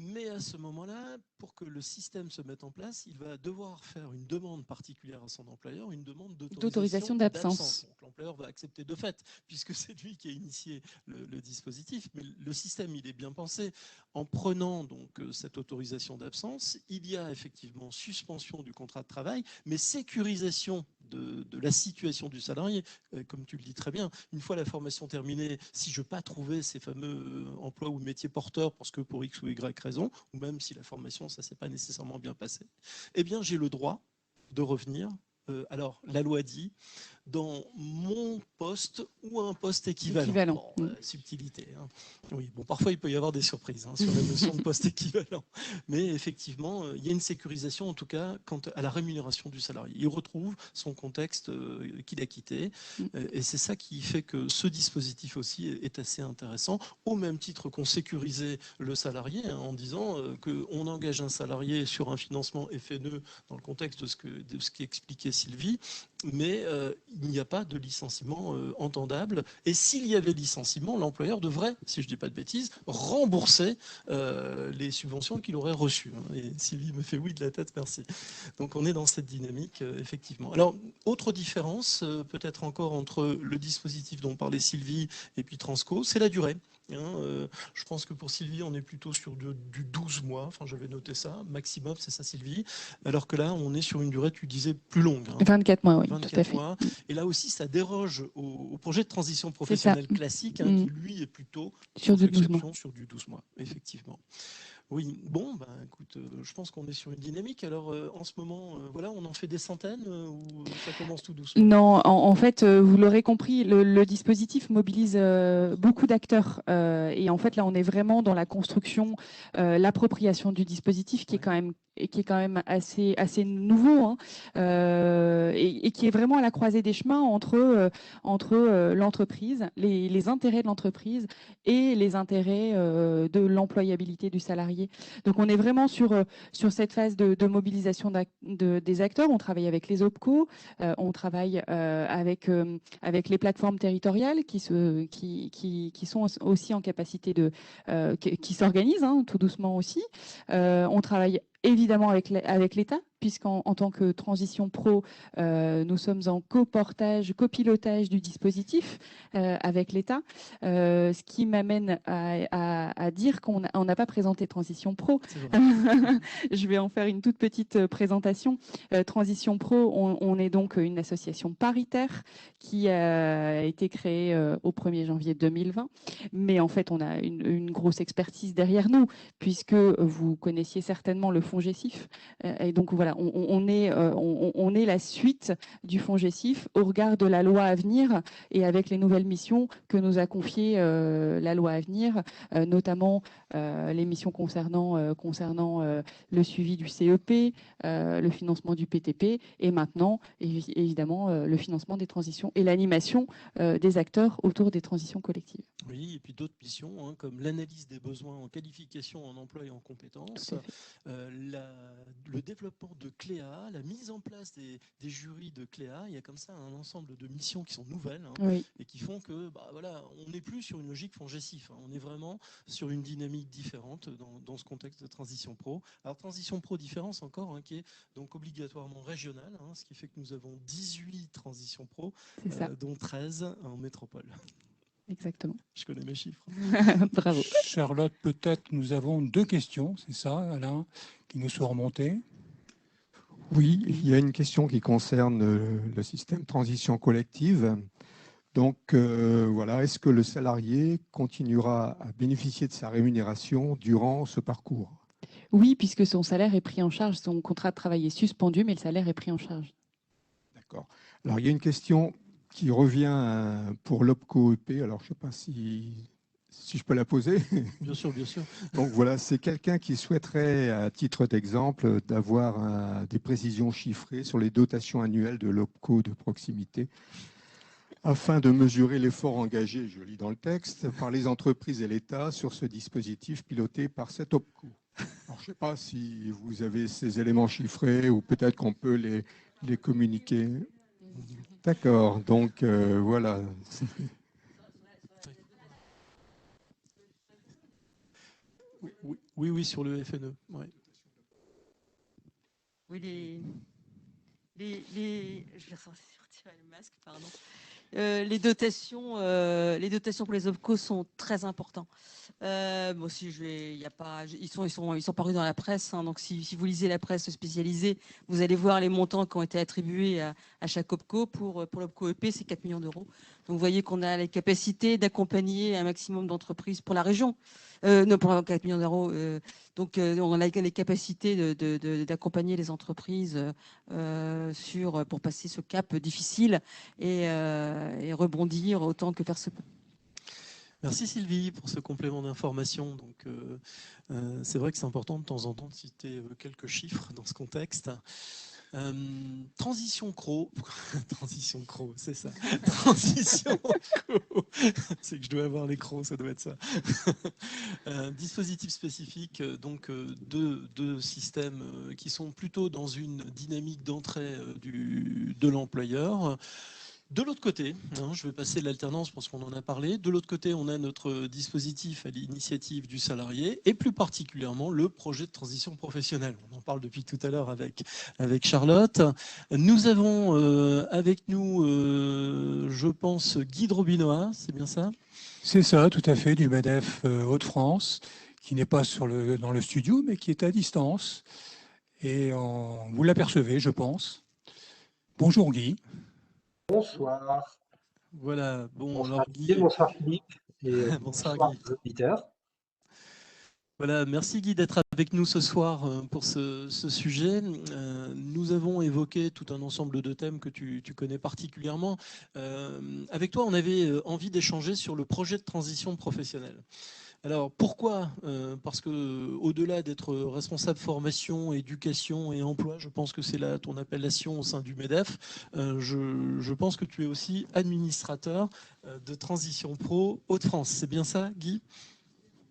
Mais à ce moment-là, pour que le système se mette en place, il va devoir faire une demande particulière à son employeur, une demande d'autorisation d'absence. Donc l'employeur va accepter de fait, puisque c'est lui qui a initié le dispositif. Mais le système, il est bien pensé. En prenant donc cette autorisation d'absence, il y a effectivement suspension du contrat de travail, mais sécurisation de la situation du salarié. Comme tu le dis très bien, une fois la formation terminée, si je n'ai pas trouvé ces fameux emplois ou métiers porteurs, parce que pour X ou Y raison, ou même si la formation, ça ne s'est pas nécessairement bien passé, eh bien, j'ai le droit de revenir. Alors, la loi dit, dans mon poste ou un poste équivalent. Bon, subtilité. Hein. Oui, bon, parfois, il peut y avoir des surprises sur la notion de poste équivalent. Mais effectivement, il y a une sécurisation, en tout cas, quant à la rémunération du salarié. Il retrouve son contexte qu'il a quitté. Et c'est ça qui fait que ce dispositif aussi est assez intéressant, au même titre qu'on sécurisait le salarié, en disant qu'on engage un salarié sur un financement FNE dans le contexte de ce qu'expliquait Sylvie, mais il n'y a pas de licenciement entendable. Et s'il y avait licenciement, l'employeur devrait, si je ne dis pas de bêtises, rembourser les subventions qu'il aurait reçues. Et Sylvie me fait oui de la tête, merci. Donc on est dans cette dynamique, effectivement. Alors, autre différence, peut-être encore entre le dispositif dont parlait Sylvie et puis Transco, c'est la durée. Je pense que pour Sylvie, on est plutôt sur du 12 mois. Enfin, j'avais noté ça. Maximum, c'est ça, Sylvie. Alors que là, on est sur une durée, tu disais, plus longue. 24 mois, oui, 24 tout à fait. mois. Et là aussi, ça déroge au projet de transition professionnelle classique, qui, lui, est plutôt sur du 12 mois. Sur du 12 mois, effectivement. Oui, bon, ben, écoute, je pense qu'on est sur une dynamique. Alors, en ce moment, voilà, on en fait des centaines ou ça commence tout doucement? Non, en fait, vous l'aurez compris, le dispositif mobilise beaucoup d'acteurs. Et en fait, là, on est vraiment dans la construction, l'appropriation du dispositif qui est quand même assez nouveau et qui est vraiment à la croisée des chemins entre l'entreprise, les intérêts de l'entreprise et les intérêts de l'employabilité du salarié. Donc, on est vraiment sur cette phase de mobilisation des acteurs. On travaille avec les OPCO, on travaille avec les plateformes territoriales qui sont aussi en capacité qui s'organisent tout doucement aussi. On travaille évidemment avec l'État, puisqu'en tant que Transition Pro, nous sommes en copilotage du dispositif avec l'État, ce qui m'amène à dire qu'on n'a pas présenté Transition Pro. Je vais en faire une toute petite présentation. Transition Pro, on est donc une association paritaire qui a été créée au 1er janvier 2020, mais en fait, on a une grosse expertise derrière nous, puisque vous connaissiez certainement le FONGECIF. Et donc voilà, on est la suite du FONGECIF au regard de la loi à venir et avec les nouvelles missions que nous a confiées la loi à venir, notamment les missions concernant le suivi du CEP, le financement du PTP et maintenant, évidemment, le financement des transitions et l'animation des acteurs autour des transitions collectives. Oui, et puis d'autres missions comme l'analyse des besoins en qualification, en emploi et en compétences, le développement de CLEA, la mise en place des jurys de CLEA. Il y a comme ça un ensemble de missions qui sont nouvelles et qui font que voilà, on n'est plus sur une logique FONGECIF. On est vraiment sur une dynamique différente dans ce contexte de Transition Pro. Alors Transition Pro, différence encore, qui est donc obligatoirement régionale, ce qui fait que nous avons 18 Transitions Pro, dont 13 en métropole. Exactement. Je connais mes chiffres. Bravo. Charlotte, peut-être nous avons 2 questions, c'est ça, Alain, qui nous sont remontées. Oui, il y a une question qui concerne le système transition collective. Donc, voilà, est-ce que le salarié continuera à bénéficier de sa rémunération durant ce parcours? Oui, puisque son salaire est pris en charge, son contrat de travail est suspendu, mais le salaire est pris en charge. D'accord. Alors, il y a une question qui revient pour l'OPCO-EP. Alors, je ne sais pas si Si je peux la poser. Bien sûr, bien sûr. Donc voilà, c'est quelqu'un qui souhaiterait, à titre d'exemple, d'avoir des précisions chiffrées sur les dotations annuelles de l'OPCO de proximité, afin de mesurer l'effort engagé, je lis dans le texte, par les entreprises et l'État sur ce dispositif piloté par cet OPCO. Alors, je ne sais pas si vous avez ces éléments chiffrés ou peut-être qu'on peut les communiquer. D'accord, donc voilà. Oui, sur le FNE. Ouais. Oui, je vais retirer le masque, pardon. Les dotations pour les OPCO sont très importantes. Moi aussi, ils sont parus dans la presse. Hein, donc, si vous lisez la presse spécialisée, vous allez voir les montants qui ont été attribués à chaque OPCO. Pour l'OPCO EP, c'est 4 millions d'euros. Donc, vous voyez qu'on a les capacités d'accompagner un maximum d'entreprises pour la région. Non, pour 4 millions d'euros. Donc, on a les capacités d'accompagner les entreprises pour passer ce cap difficile et rebondir autant que faire se peut. Merci Sylvie pour ce complément d'information. Donc, c'est vrai que c'est important de temps en temps de citer quelques chiffres dans ce contexte. Transition CRO, c'est ça. Transition CRO, c'est que je dois avoir les CRO, ça doit être ça. Dispositif spécifique, donc deux systèmes qui sont plutôt dans une dynamique d'entrée de l'employeur. De l'autre côté, je vais passer l'alternance parce qu'on en a parlé. De l'autre côté, on a notre dispositif à l'initiative du salarié et plus particulièrement le projet de transition professionnelle. On en parle depuis tout à l'heure avec Charlotte. Nous avons avec nous, je pense, Guy Drobinois, c'est bien ça? C'est ça, tout à fait, du MEDEF Hauts-de-France, qui n'est pas dans le studio, mais qui est à distance. Et vous l'apercevez, je pense. Bonjour Guy. Bonsoir. Voilà, bon, Bonsoir, alors Guy. Bonsoir Philippe. Et bonsoir Guy. Aux auditeurs. Voilà, merci Guy d'être avec nous ce soir pour ce sujet. Nous avons évoqué tout un ensemble de thèmes que tu connais particulièrement. Avec toi, on avait envie d'échanger sur le projet de transition professionnelle. Alors pourquoi ? Parce que au-delà d'être responsable formation, éducation et emploi, je pense que c'est là ton appellation au sein du MEDEF. Je pense que tu es aussi administrateur de Transition Pro Hauts-de-France. C'est bien ça, Guy ?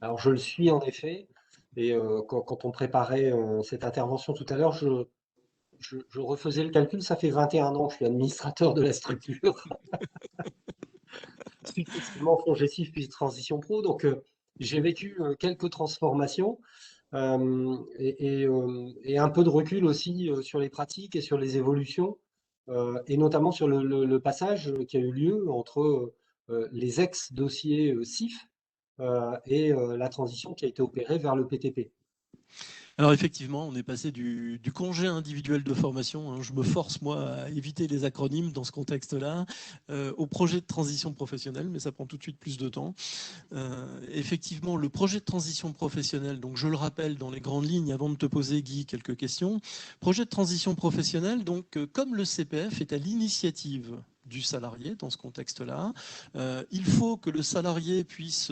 Alors je le suis en effet. Et quand on préparait cette intervention tout à l'heure, je refaisais le calcul. Ça fait 21 ans que je suis administrateur de la structure. Successivement FONGECIF puis Transition Pro. Donc j'ai vécu quelques transformations et un peu de recul aussi sur les pratiques et sur les évolutions, et notamment sur le passage qui a eu lieu entre les ex-dossiers CIF et la transition qui a été opérée vers le PTP. Alors effectivement, on est passé du congé individuel de formation, hein, je me force moi à éviter les acronymes dans ce contexte-là, au projet de transition professionnelle, mais ça prend tout de suite plus de temps. Effectivement, le projet de transition professionnelle, donc je le rappelle dans les grandes lignes avant de te poser Guy quelques questions. Projet de transition professionnelle, donc comme le CPF est à l'initiative du salarié dans ce contexte-là. Il faut que le salarié puisse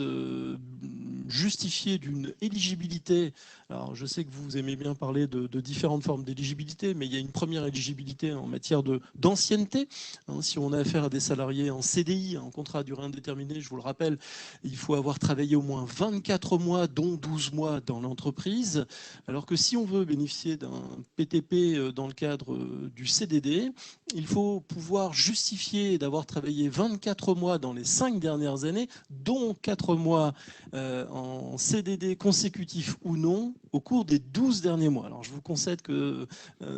justifier d'une éligibilité. Alors, je sais que vous aimez bien parler de différentes formes d'éligibilité, mais il y a une première éligibilité en matière d'ancienneté. Hein, si on a affaire à des salariés en CDI, en contrat à durée indéterminée, je vous le rappelle, il faut avoir travaillé au moins 24 mois, dont 12 mois dans l'entreprise. Alors que si on veut bénéficier d'un PTP dans le cadre du CDD, il faut pouvoir justifier d'avoir travaillé 24 mois dans les 5 dernières années, dont 4 mois en CDD consécutif ou non, au cours des 12 derniers mois. Alors je vous concède que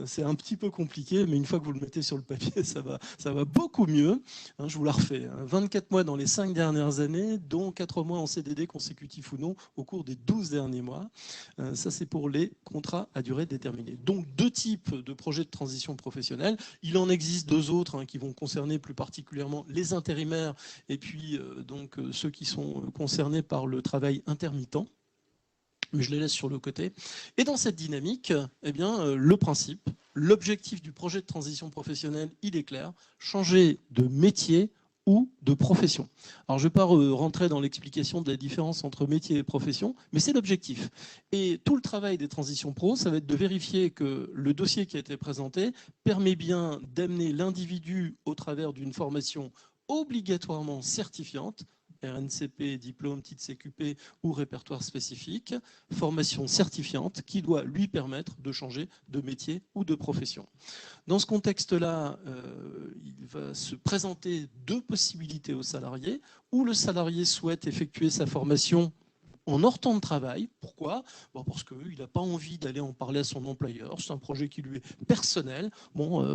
c'est un petit peu compliqué, mais une fois que vous le mettez sur le papier, ça va beaucoup mieux. Hein, je vous la refais. Hein, 24 mois dans les 5 dernières années, dont 4 mois en CDD consécutif ou non, au cours des 12 derniers mois. Ça, c'est pour les contrats à durée déterminée. Donc, 2 types de projets de transition professionnelle. Il en existe 2 autres qui vont concerner plus particulièrement les intérimaires et puis ceux qui sont concernés par le travail intermittent. Mais je les laisse sur le côté. Et dans cette dynamique, eh bien, le principe, l'objectif du projet de transition professionnelle, il est clair, changer de métier ou de profession. Alors, je ne vais pas rentrer dans l'explication de la différence entre métier et profession, mais c'est l'objectif. Et tout le travail des transitions pro, ça va être de vérifier que le dossier qui a été présenté permet bien d'amener l'individu au travers d'une formation obligatoirement certifiante, RNCP, diplôme, titre CQP ou répertoire spécifique, formation certifiante qui doit lui permettre de changer de métier ou de profession. Dans ce contexte-là, il va se présenter deux possibilités aux salariés, où le salarié souhaite effectuer sa formation en hors temps de travail. Pourquoi ? Parce qu'il n'a pas envie d'aller en parler à son employeur. C'est un projet qui lui est personnel.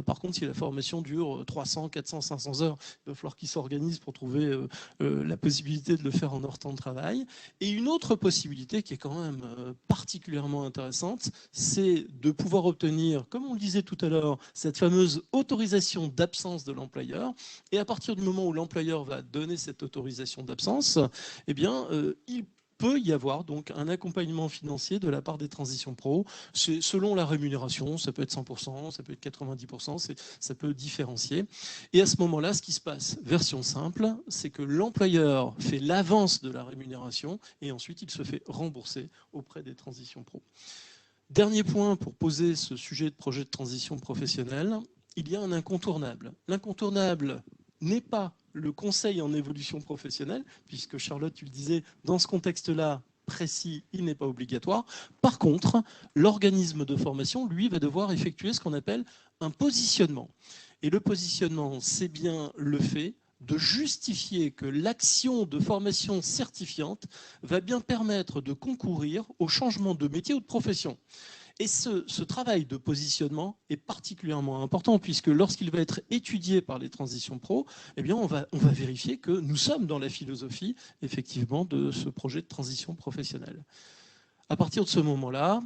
Par contre, si la formation dure 300, 400, 500 heures, il va falloir qu'il s'organise pour trouver la possibilité de le faire en hors temps de travail. Et une autre possibilité qui est quand même particulièrement intéressante, c'est de pouvoir obtenir, comme on le disait tout à l'heure, cette fameuse autorisation d'absence de l'employeur. Et à partir du moment où l'employeur va donner cette autorisation d'absence, eh bien, il peut y avoir donc un accompagnement financier de la part des transitions pro. C'est selon la rémunération, ça peut être 100%, ça peut être 90%, ça peut différencier. Et à ce moment-là, ce qui se passe, version simple, c'est que l'employeur fait l'avance de la rémunération et ensuite il se fait rembourser auprès des transitions pro. Dernier point pour poser ce sujet de projet de transition professionnelle, il y a un incontournable. L'incontournable n'est pas le conseil en évolution professionnelle, puisque Charlotte, tu le disais, dans ce contexte-là précis, il n'est pas obligatoire. Par contre, l'organisme de formation, lui, va devoir effectuer ce qu'on appelle un positionnement. Et le positionnement, c'est bien le fait de justifier que l'action de formation certifiante va bien permettre de concourir au changement de métier ou de profession. Et ce travail de positionnement est particulièrement important puisque lorsqu'il va être étudié par les transitions pro, eh bien on va vérifier que nous sommes dans la philosophie effectivement de ce projet de transition professionnelle. À partir de ce moment-là,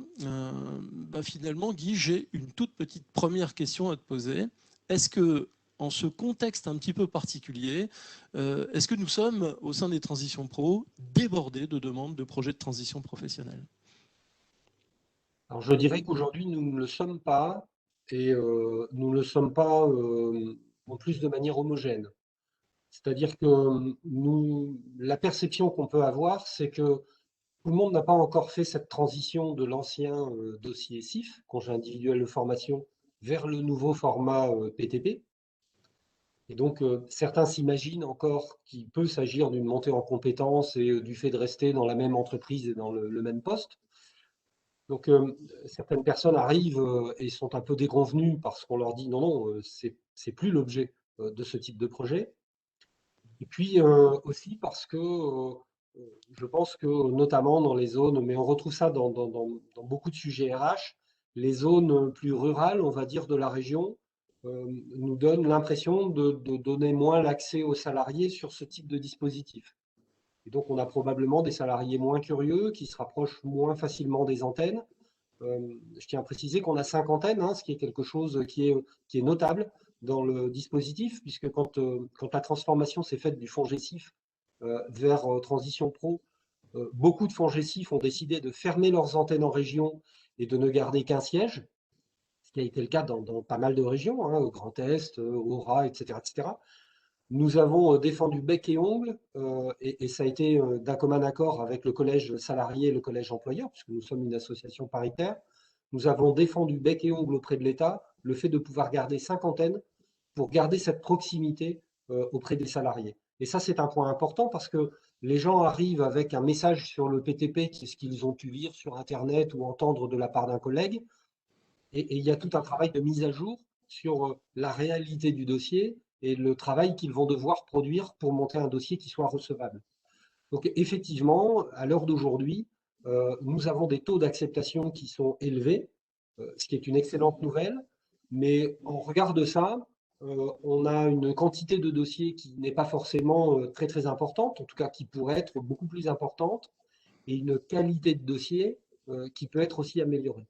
finalement, Guy, j'ai une toute petite première question à te poser. Est-ce que, en ce contexte un petit peu particulier, est-ce que nous sommes, au sein des transitions pro, débordés de demandes de projets de transition professionnelle ? Alors, je dirais qu'aujourd'hui, nous ne le sommes pas, et nous ne le sommes pas en plus de manière homogène. C'est-à-dire que la perception qu'on peut avoir, c'est que tout le monde n'a pas encore fait cette transition de l'ancien dossier CIF, congé individuel de formation, vers le nouveau format PTP. Et donc, certains s'imaginent encore qu'il peut s'agir d'une montée en compétences et du fait de rester dans la même entreprise et dans le même poste. Donc, certaines personnes arrivent et sont un peu déconvenues parce qu'on leur dit non, c'est plus l'objet de ce type de projet. Et puis aussi parce que je pense que notamment dans les zones, mais on retrouve ça dans beaucoup de sujets RH, les zones plus rurales, on va dire, de la région, nous donnent l'impression de donner moins l'accès aux salariés sur ce type de dispositif. Et donc, on a probablement des salariés moins curieux qui se rapprochent moins facilement des antennes. Je tiens à préciser qu'on a 5 antennes, ce qui est quelque chose qui est notable dans le dispositif, puisque quand la transformation s'est faite du FONGECIF vers Transition Pro, beaucoup de FONGECIF ont décidé de fermer leurs antennes en région et de ne garder qu'un siège, ce qui a été le cas dans pas mal de régions, au Grand Est, au Raz, etc., etc. Nous avons défendu bec et ongle, et ça a été d'un commun accord avec le collège salarié et le collège employeur, puisque nous sommes une association paritaire. Nous avons défendu bec et ongle auprès de l'État le fait de pouvoir garder 5 antennes pour garder cette proximité auprès des salariés. Et ça, c'est un point important parce que les gens arrivent avec un message sur le PTP, qui est ce qu'ils ont pu lire sur Internet ou entendre de la part d'un collègue. Et il y a tout un travail de mise à jour sur la réalité du dossier et le travail qu'ils vont devoir produire pour monter un dossier qui soit recevable. Donc effectivement, à l'heure d'aujourd'hui, nous avons des taux d'acceptation qui sont élevés, ce qui est une excellente nouvelle, mais en regard de ça, on a une quantité de dossiers qui n'est pas forcément très très importante, en tout cas qui pourrait être beaucoup plus importante, et une qualité de dossier qui peut être aussi améliorée.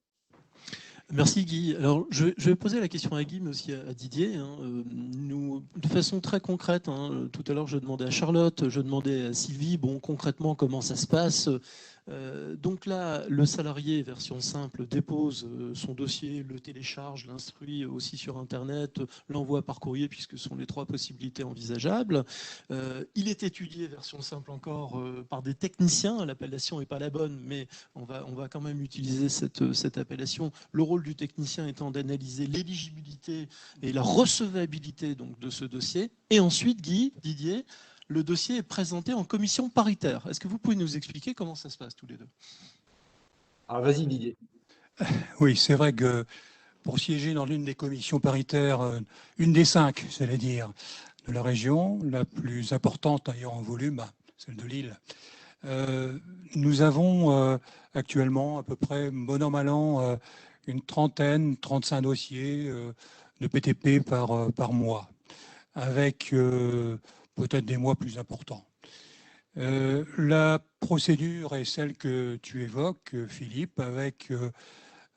Merci Guy. Alors, je vais poser la question à Guy, mais aussi à Didier. Nous, de façon très concrète, tout à l'heure, je demandais à Charlotte, je demandais à Sylvie, concrètement, comment ça se passe. Donc là, le salarié, version simple, dépose son dossier, le télécharge, l'instruit aussi sur Internet, l'envoie par courrier, puisque ce sont les 3 possibilités envisageables. Il est étudié, version simple encore, par des techniciens. L'appellation n'est pas la bonne, mais on va quand même utiliser cette appellation. Le rôle du technicien étant d'analyser l'éligibilité et la recevabilité donc, de ce dossier. Et ensuite, Didier, le dossier est présenté en commission paritaire. Est-ce que vous pouvez nous expliquer comment ça se passe tous les deux? Alors, vas-y, Didier. Oui, c'est vrai que pour siéger dans l'une des commissions paritaires, une des 5, j'allais dire, de la région, la plus importante d'ailleurs en volume, celle de Lille, nous avons actuellement à peu près, bon an, mal an, une 35 dossiers de PTP par mois, avec peut-être des mois plus importants. La procédure est celle que tu évoques, Philippe, avec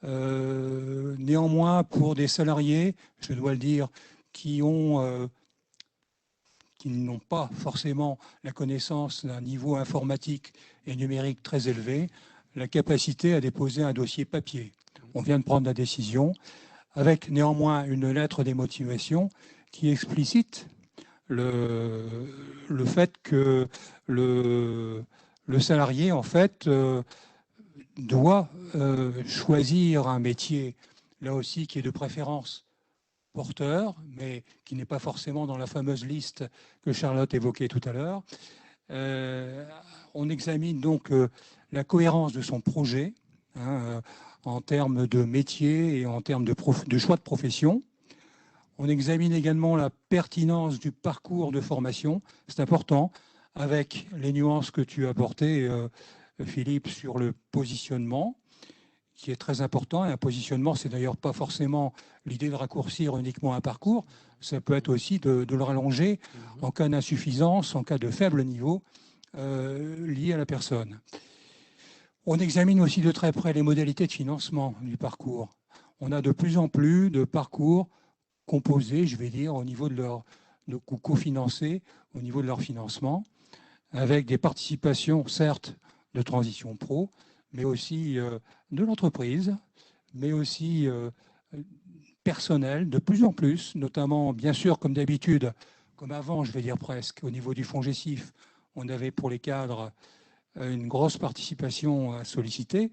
néanmoins pour des salariés, je dois le dire, qui n'ont pas forcément la connaissance d'un niveau informatique et numérique très élevé, la capacité à déposer un dossier papier. On vient de prendre la décision, avec néanmoins une lettre des motivations qui explicite le fait que le salarié, en fait, doit choisir un métier, là aussi, qui est de préférence porteur, mais qui n'est pas forcément dans la fameuse liste que Charlotte évoquait tout à l'heure. On examine donc la cohérence de son projet, en termes de métier et en termes de choix de profession. On examine également la pertinence du parcours de formation, c'est important, avec les nuances que tu as apportées, Philippe, sur le positionnement, qui est très important. Et un positionnement, c'est d'ailleurs pas forcément l'idée de raccourcir uniquement un parcours, ça peut être aussi de le rallonger en cas d'insuffisance, en cas de faible niveau lié à la personne. On examine aussi de très près les modalités de financement du parcours. On a de plus en plus de parcours composés, je vais dire, au niveau de leur cofinancés, au niveau de leur financement, avec des participations, certes, de transition pro, mais aussi de l'entreprise, mais aussi personnel, de plus en plus, notamment, bien sûr, comme d'habitude, comme avant, je vais dire presque, au niveau du FONGECIF, on avait pour les cadres une grosse participation à solliciter.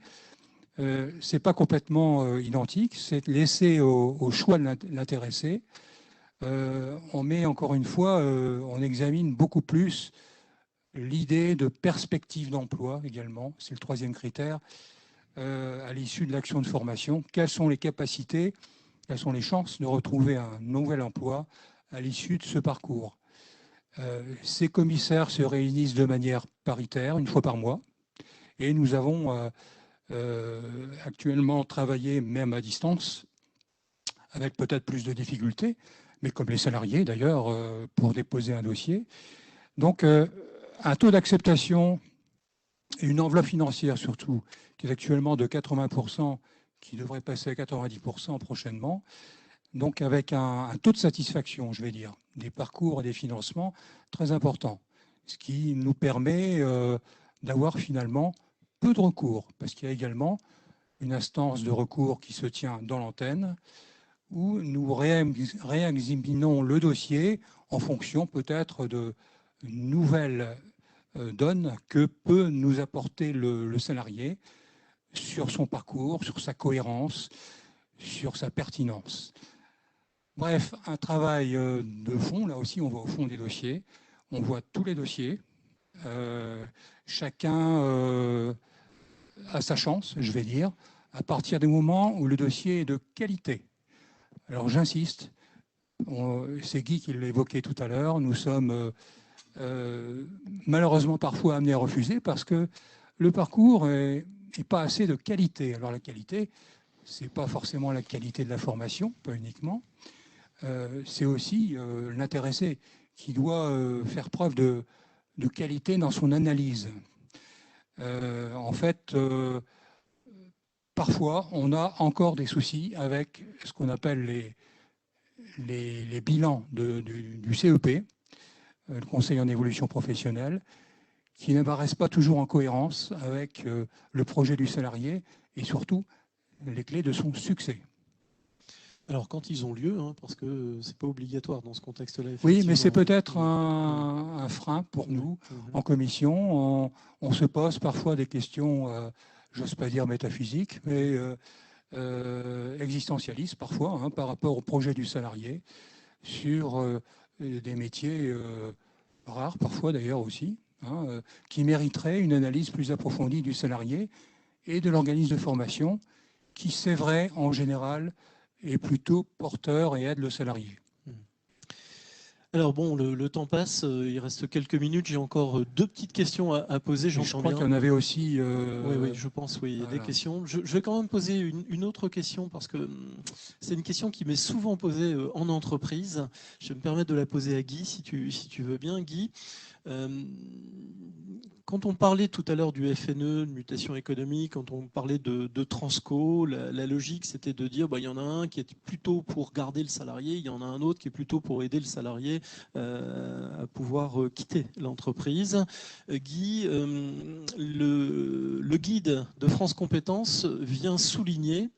Ce n'est pas complètement identique, c'est laissé au choix de l'intéressé. On met encore une fois, on examine beaucoup plus l'idée de perspective d'emploi également, c'est le 3e critère, à l'issue de l'action de formation. Quelles sont les capacités, quelles sont les chances de retrouver un nouvel emploi à l'issue de ce parcours? Ces commissaires se réunissent de manière paritaire, une fois par mois, et nous avons actuellement travaillé même à distance, avec peut-être plus de difficultés, mais comme les salariés d'ailleurs, pour déposer un dossier. Donc, un taux d'acceptation et une enveloppe financière surtout, qui est actuellement de 80%, qui devrait passer à 90% prochainement, donc avec un taux de satisfaction, je vais dire, des parcours et des financements très importants, ce qui nous permet d'avoir finalement peu de recours, parce qu'il y a également une instance de recours qui se tient dans l'antenne, où nous réexaminons le dossier en fonction peut-être de nouvelles donnes que peut nous apporter le salarié sur son parcours, sur sa cohérence, sur sa pertinence. Bref, un travail de fond, là aussi on va au fond des dossiers, on voit tous les dossiers, chacun a sa chance, je vais dire, à partir du moment où le dossier est de qualité. Alors j'insiste, c'est Guy qui l'évoquait tout à l'heure, nous sommes malheureusement parfois amenés à refuser parce que le parcours n'est pas assez de qualité. Alors la qualité, ce n'est pas forcément la qualité de la formation, pas uniquement, c'est aussi l'intéressé qui doit faire preuve de qualité dans son analyse. En fait, parfois, on a encore des soucis avec ce qu'on appelle les bilans du CEP, le Conseil en évolution professionnelle, qui n'apparaissent pas toujours en cohérence avec le projet du salarié et surtout les clés de son succès. Alors quand ils ont lieu, hein, parce que c'est pas obligatoire dans ce contexte-là. Oui, mais c'est peut-être un frein pour nous en commission. On se pose parfois des questions, j'ose pas dire métaphysiques, mais existentialistes parfois, hein, par rapport au projet du salarié, sur des métiers rares parfois d'ailleurs aussi, hein, qui mériteraient une analyse plus approfondie du salarié et de l'organisme de formation, qui, c'est vrai, en général, est plutôt porteur et aide le salarié. Alors bon, le temps passe, il reste quelques minutes, j'ai encore deux petites questions à poser, Je crois qu'il y en avait aussi... Oui, je pense, oui, il y a des questions. Je vais quand même poser une autre question, parce que c'est une question qui m'est souvent posée en entreprise. Je vais me permettre de la poser à Guy, si tu veux bien, Guy. Quand on parlait tout à l'heure du FNE, de mutation économique, quand on parlait de Transco, la logique c'était de dire il y en a un qui est plutôt pour garder le salarié, il y en a un autre qui est plutôt pour aider le salarié à pouvoir quitter l'entreprise. Guy, le guide de France Compétences vient souligner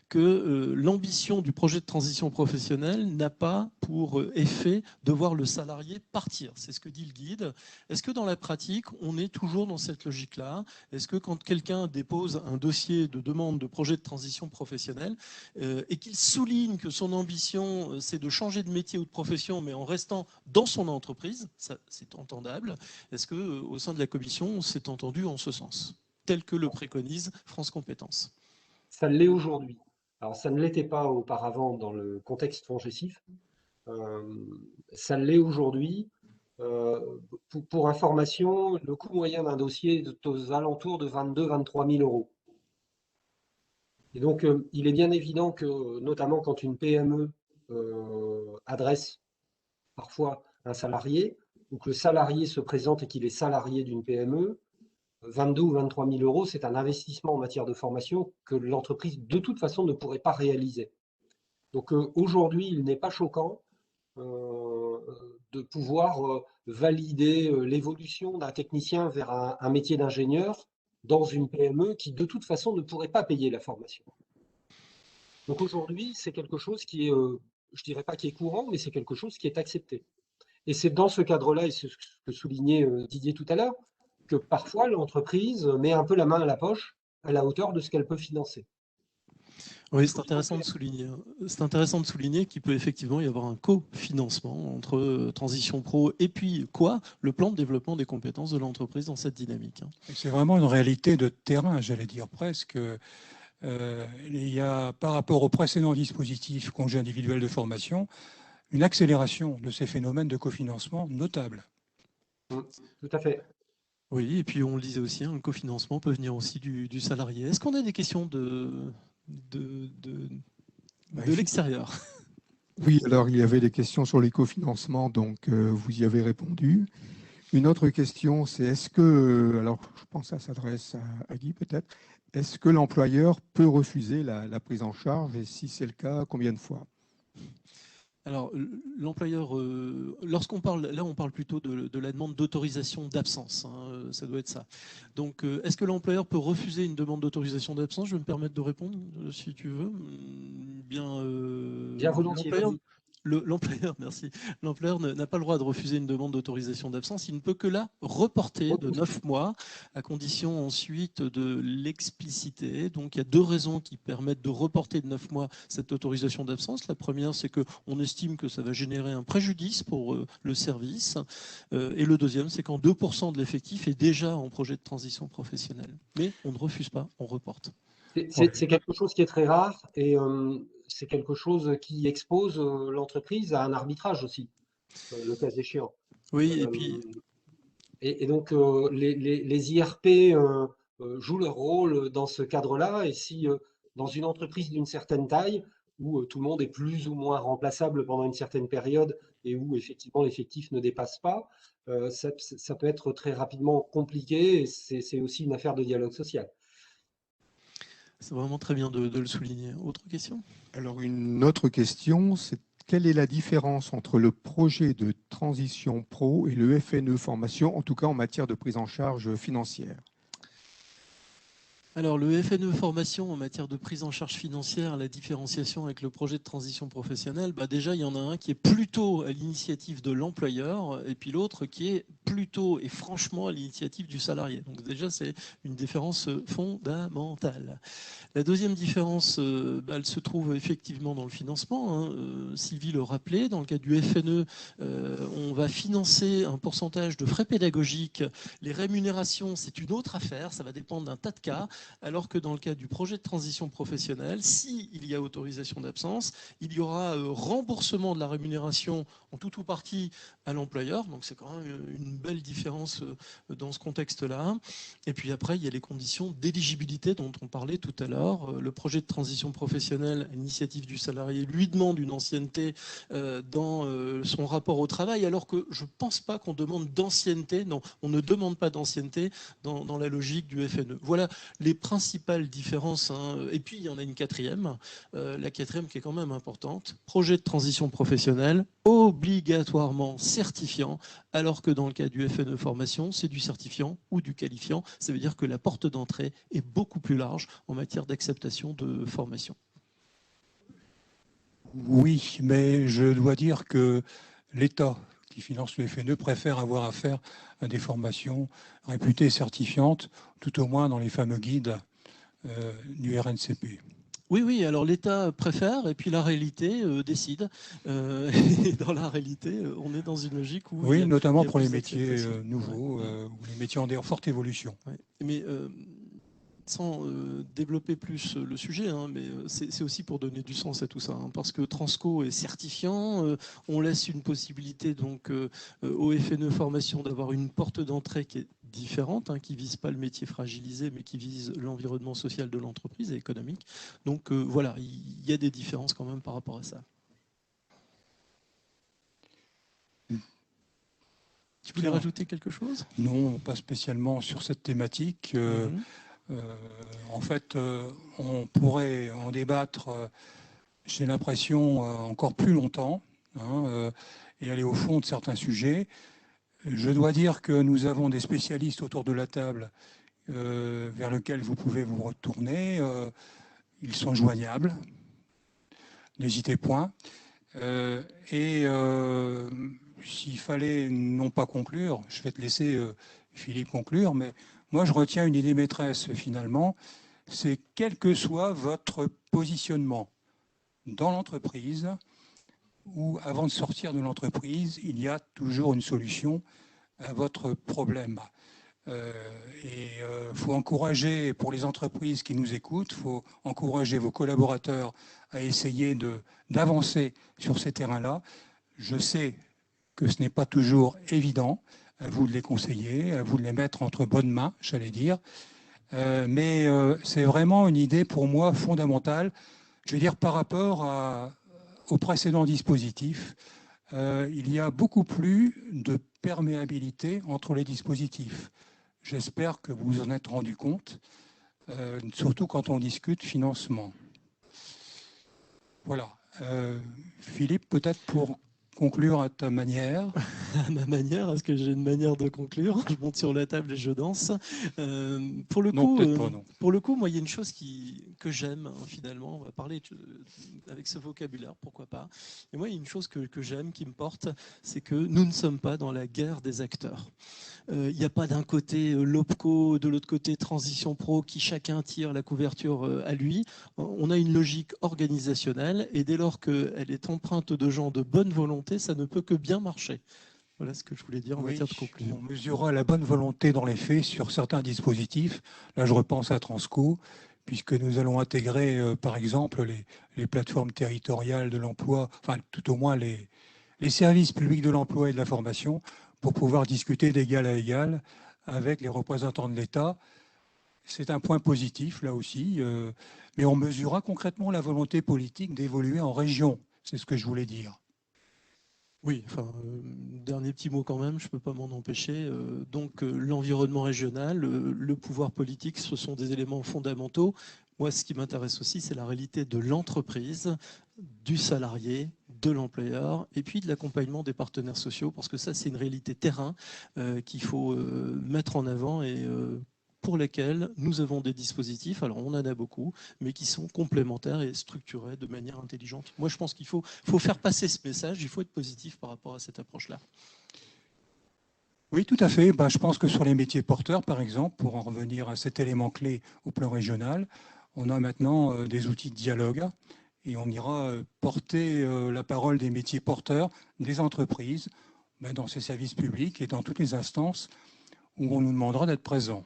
que l'ambition du projet de transition professionnelle n'a pas pour effet de voir le salarié partir. C'est ce que dit le guide. Est-ce que dans la pratique, on est toujours dans cette logique-là? Est-ce que quand quelqu'un dépose un dossier de demande de projet de transition professionnelle et qu'il souligne que son ambition, c'est de changer de métier ou de profession, mais en restant dans son entreprise, ça, c'est entendable. Est-ce qu'au sein de la commission, on s'est entendu en ce sens, tel que le préconise France Compétences? Ça l'est aujourd'hui. Alors, ça ne l'était pas auparavant dans le contexte FONGECIF. Ça l'est aujourd'hui. Pour information, le coût moyen d'un dossier est aux alentours de 22-23 000 euros. Et donc, il est bien évident que, notamment quand une PME adresse parfois un salarié, ou que le salarié se présente et qu'il est salarié d'une PME, 22 ou 23 000 euros, c'est un investissement en matière de formation que l'entreprise, de toute façon, ne pourrait pas réaliser. Donc aujourd'hui, il n'est pas choquant de pouvoir valider l'évolution d'un technicien vers un métier d'ingénieur dans une PME qui, de toute façon, ne pourrait pas payer la formation. Donc aujourd'hui, c'est quelque chose qui est, je ne dirais pas qui est courant, mais c'est quelque chose qui est accepté. Et c'est dans ce cadre-là, et c'est ce que soulignait Didier tout à l'heure, que parfois l'entreprise met un peu la main à la poche à la hauteur de ce qu'elle peut financer. Oui, c'est intéressant de souligner. C'est intéressant de souligner qu'il peut effectivement y avoir un cofinancement entre Transition Pro et puis le plan de développement des compétences de l'entreprise dans cette dynamique. C'est vraiment une réalité de terrain, j'allais dire presque. Il y a, par rapport au précédent dispositif congé individuel de formation, une accélération de ces phénomènes de cofinancement notable. Tout à fait. Oui, et puis on le disait aussi, le cofinancement peut venir aussi du salarié. Est-ce qu'on a des questions de l'extérieur? Oui, alors il y avait des questions sur les cofinancements, donc vous y avez répondu. Une autre question, c'est est-ce que, alors je pense que ça s'adresse à Guy peut-être, est-ce que l'employeur peut refuser la prise en charge et si c'est le cas, combien de fois? Alors, l'employeur, lorsqu'on parle, là on parle plutôt de la demande d'autorisation d'absence, hein, ça doit être ça. Donc, est-ce que l'employeur peut refuser une demande d'autorisation d'absence? Je vais me permettre de répondre, si tu veux. Bien volontiers. L'employeur, merci. L'employeur n'a pas le droit de refuser une demande d'autorisation d'absence. Il ne peut que la reporter de 9 mois, à condition ensuite de l'expliciter. Donc, il y a deux raisons qui permettent de reporter de 9 mois cette autorisation d'absence. La première, c'est qu'on estime que ça va générer un préjudice pour le service. Et le deuxième, c'est quand 2% de l'effectif est déjà en projet de transition professionnelle. Mais on ne refuse pas, on reporte. C'est quelque chose qui est très rare et c'est quelque chose qui expose l'entreprise à un arbitrage aussi, le cas échéant. Oui, et puis... Et donc, les IRP jouent leur rôle dans ce cadre-là. Et si dans une entreprise d'une certaine taille, où tout le monde est plus ou moins remplaçable pendant une certaine période et où effectivement l'effectif ne dépasse pas, ça peut être très rapidement compliqué et c'est aussi une affaire de dialogue social. C'est vraiment très bien de le souligner. Autre question? Alors, une autre question, c'est quelle est la différence entre le projet de transition pro et le FNE formation, en tout cas en matière de prise en charge financière? Alors, le FNE formation en matière de prise en charge financière, la différenciation avec le projet de transition professionnelle, déjà, il y en a un qui est plutôt à l'initiative de l'employeur et puis l'autre qui est plutôt et franchement à l'initiative du salarié. Donc déjà, c'est une différence fondamentale. La deuxième différence, elle se trouve effectivement dans le financement. Sylvie le rappelait, dans le cas du FNE, on va financer un pourcentage de frais pédagogiques. Les rémunérations, c'est une autre affaire, ça va dépendre d'un tas de cas. Alors que dans le cas du projet de transition professionnelle, s'il y a autorisation d'absence, il y aura remboursement de la rémunération en tout ou partie à l'employeur. Donc c'est quand même une belle différence dans ce contexte-là. Et puis après, il y a les conditions d'éligibilité dont on parlait tout à l'heure. Le projet de transition professionnelle, à l'initiative du salarié, lui demande une ancienneté dans son rapport au travail, alors que je ne pense pas qu'on demande d'ancienneté. Non, on ne demande pas d'ancienneté dans la logique du FNE. Voilà les principales différences. Et puis, il y en a une quatrième. La quatrième qui est quand même importante. Projet de transition professionnelle, obligatoirement certifiant, alors que dans le cas du FNE formation, c'est du certifiant ou du qualifiant. Ça veut dire que la porte d'entrée est beaucoup plus large en matière d'acceptation de formation. Oui, mais je dois dire que l'État qui finance le FNE préfère avoir affaire à des formations réputées certifiantes, tout au moins dans les fameux guides du RNCP. Oui, alors l'État préfère et puis la réalité décide. Et dans la réalité, on est dans une logique où... Oui, notamment pour les plus métiers d'acceptation. nouveaux, ou les métiers en forte évolution. Ouais. Mais sans développer plus le sujet, mais c'est aussi pour donner du sens à tout ça, parce que Transco est certifiant, on laisse une possibilité donc au FNE formation d'avoir une porte d'entrée qui est différente, qui ne vise pas le métier fragilisé, mais qui vise l'environnement social de l'entreprise et économique. Donc voilà, il y a des différences quand même par rapport à ça. Tu voulais rajouter quelque chose? Non, pas spécialement sur cette thématique. En fait, on pourrait en débattre, j'ai l'impression, encore plus longtemps, et aller au fond de certains sujets. Je dois dire que nous avons des spécialistes autour de la table vers lesquels vous pouvez vous retourner. Ils sont joignables. N'hésitez point. S'il fallait non pas conclure, je vais te laisser Philippe conclure, mais moi je retiens une idée maîtresse finalement, c'est quel que soit votre positionnement dans l'entreprise ou avant de sortir de l'entreprise, il y a toujours une solution à votre problème. Il faut encourager, pour les entreprises qui nous écoutent, il faut encourager vos collaborateurs à essayer d'avancer sur ces terrains-là. Je sais que ce n'est pas toujours évident, à vous de les conseiller, à vous de les mettre entre bonnes mains, j'allais dire. Mais c'est vraiment une idée pour moi fondamentale, je veux dire par rapport au précédent dispositif. Il y a beaucoup plus de perméabilité entre les dispositifs. J'espère que vous vous en êtes rendu compte, surtout quand on discute financement. Voilà. Philippe, peut-être pour conclure à ta manière. À ma manière, est-ce que j'ai une manière de conclure? Je monte sur la table et je danse. Pour le coup, moi, il y a une chose que j'aime, finalement. On va parler avec ce vocabulaire, pourquoi pas. Et moi, il y a une chose que j'aime, qui me porte, c'est que nous ne sommes pas dans la guerre des acteurs. Il n'y a pas d'un côté l'OPCO, de l'autre côté Transition Pro, qui chacun tire la couverture à lui. On a une logique organisationnelle et dès lors qu'elle est empreinte de gens de bonne volonté, ça ne peut que bien marcher. Voilà ce que je voulais dire en matière de conclusion. On mesurera la bonne volonté dans les faits sur certains dispositifs. Là, je repense à Transco, puisque nous allons intégrer, par exemple, les plateformes territoriales de l'emploi, enfin, tout au moins les services publics de l'emploi et de la formation, pour pouvoir discuter d'égal à égal avec les représentants de l'État. C'est un point positif, là aussi, mais on mesurera concrètement la volonté politique d'évoluer en région. C'est ce que je voulais dire. Oui, dernier petit mot quand même, je ne peux pas m'en empêcher. L'environnement régional, le pouvoir politique, ce sont des éléments fondamentaux. Moi, ce qui m'intéresse aussi, c'est la réalité de l'entreprise, du salarié, de l'employeur et puis de l'accompagnement des partenaires sociaux, parce que ça, c'est une réalité terrain qu'il faut mettre en avant et pour lesquels nous avons des dispositifs, alors on en a beaucoup, mais qui sont complémentaires et structurés de manière intelligente. Moi, je pense qu'il faut faire passer ce message, il faut être positif par rapport à cette approche-là. Oui, tout à fait. Je pense que sur les métiers porteurs, par exemple, pour en revenir à cet élément clé au plan régional, on a maintenant des outils de dialogue et on ira porter la parole des métiers porteurs des entreprises dans ces services publics et dans toutes les instances où on nous demandera d'être présents.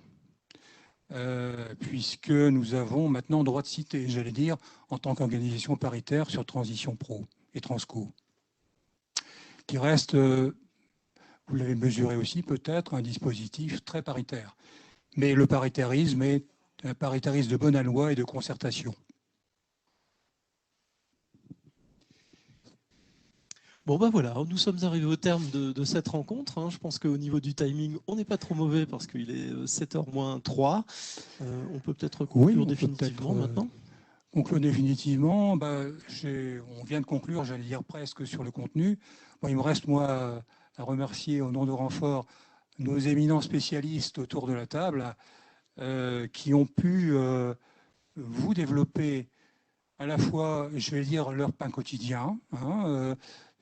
Puisque nous avons maintenant droit de citer, j'allais dire, en tant qu'organisation paritaire sur Transition Pro et Transco, qui reste, vous l'avez mesuré aussi peut-être, un dispositif très paritaire. Mais le paritarisme est un paritarisme de bonne aloi et de concertation. Bon ben voilà, nous sommes arrivés au terme de cette rencontre. Je pense qu'au niveau du timing, on n'est pas trop mauvais parce qu'il est 7h moins 3. On peut peut-être conclure définitivement maintenant. Conclure définitivement, on vient de conclure, j'allais dire presque sur le contenu. Il me reste moi à remercier au nom de Renfort nos éminents spécialistes autour de la table qui ont pu vous développer à la fois, je vais dire, leur pain quotidien,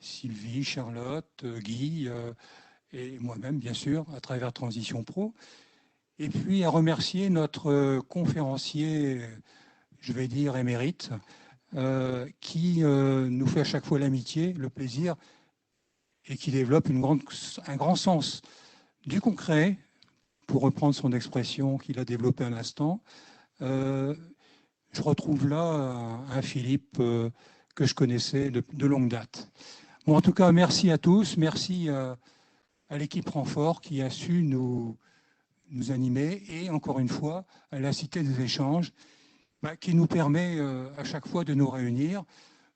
Sylvie, Charlotte, Guy et moi-même, bien sûr, à travers Transition Pro. Et puis à remercier notre conférencier, je vais dire émérite, qui nous fait à chaque fois l'amitié, le plaisir, et qui développe un grand sens du concret, pour reprendre son expression qu'il a développée à l'instant. Je retrouve là un Philippe que je connaissais de longue date. Bon, en tout cas, merci à tous. Merci à l'équipe Renfort qui a su nous animer et, encore une fois, à la Cité des échanges qui nous permet à chaque fois de nous réunir.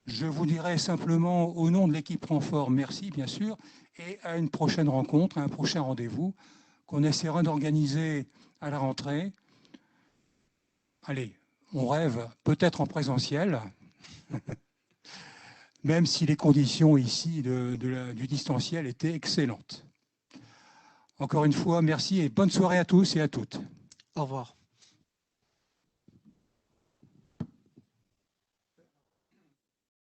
Je vous dirai simplement, au nom de l'équipe Renfort, merci, bien sûr, et à une prochaine rencontre, à un prochain rendez-vous qu'on essaiera d'organiser à la rentrée. Allez, on rêve peut-être en présentiel, même si les conditions ici du distanciel étaient excellentes. Encore une fois, merci et bonne soirée à tous et à toutes. Au revoir.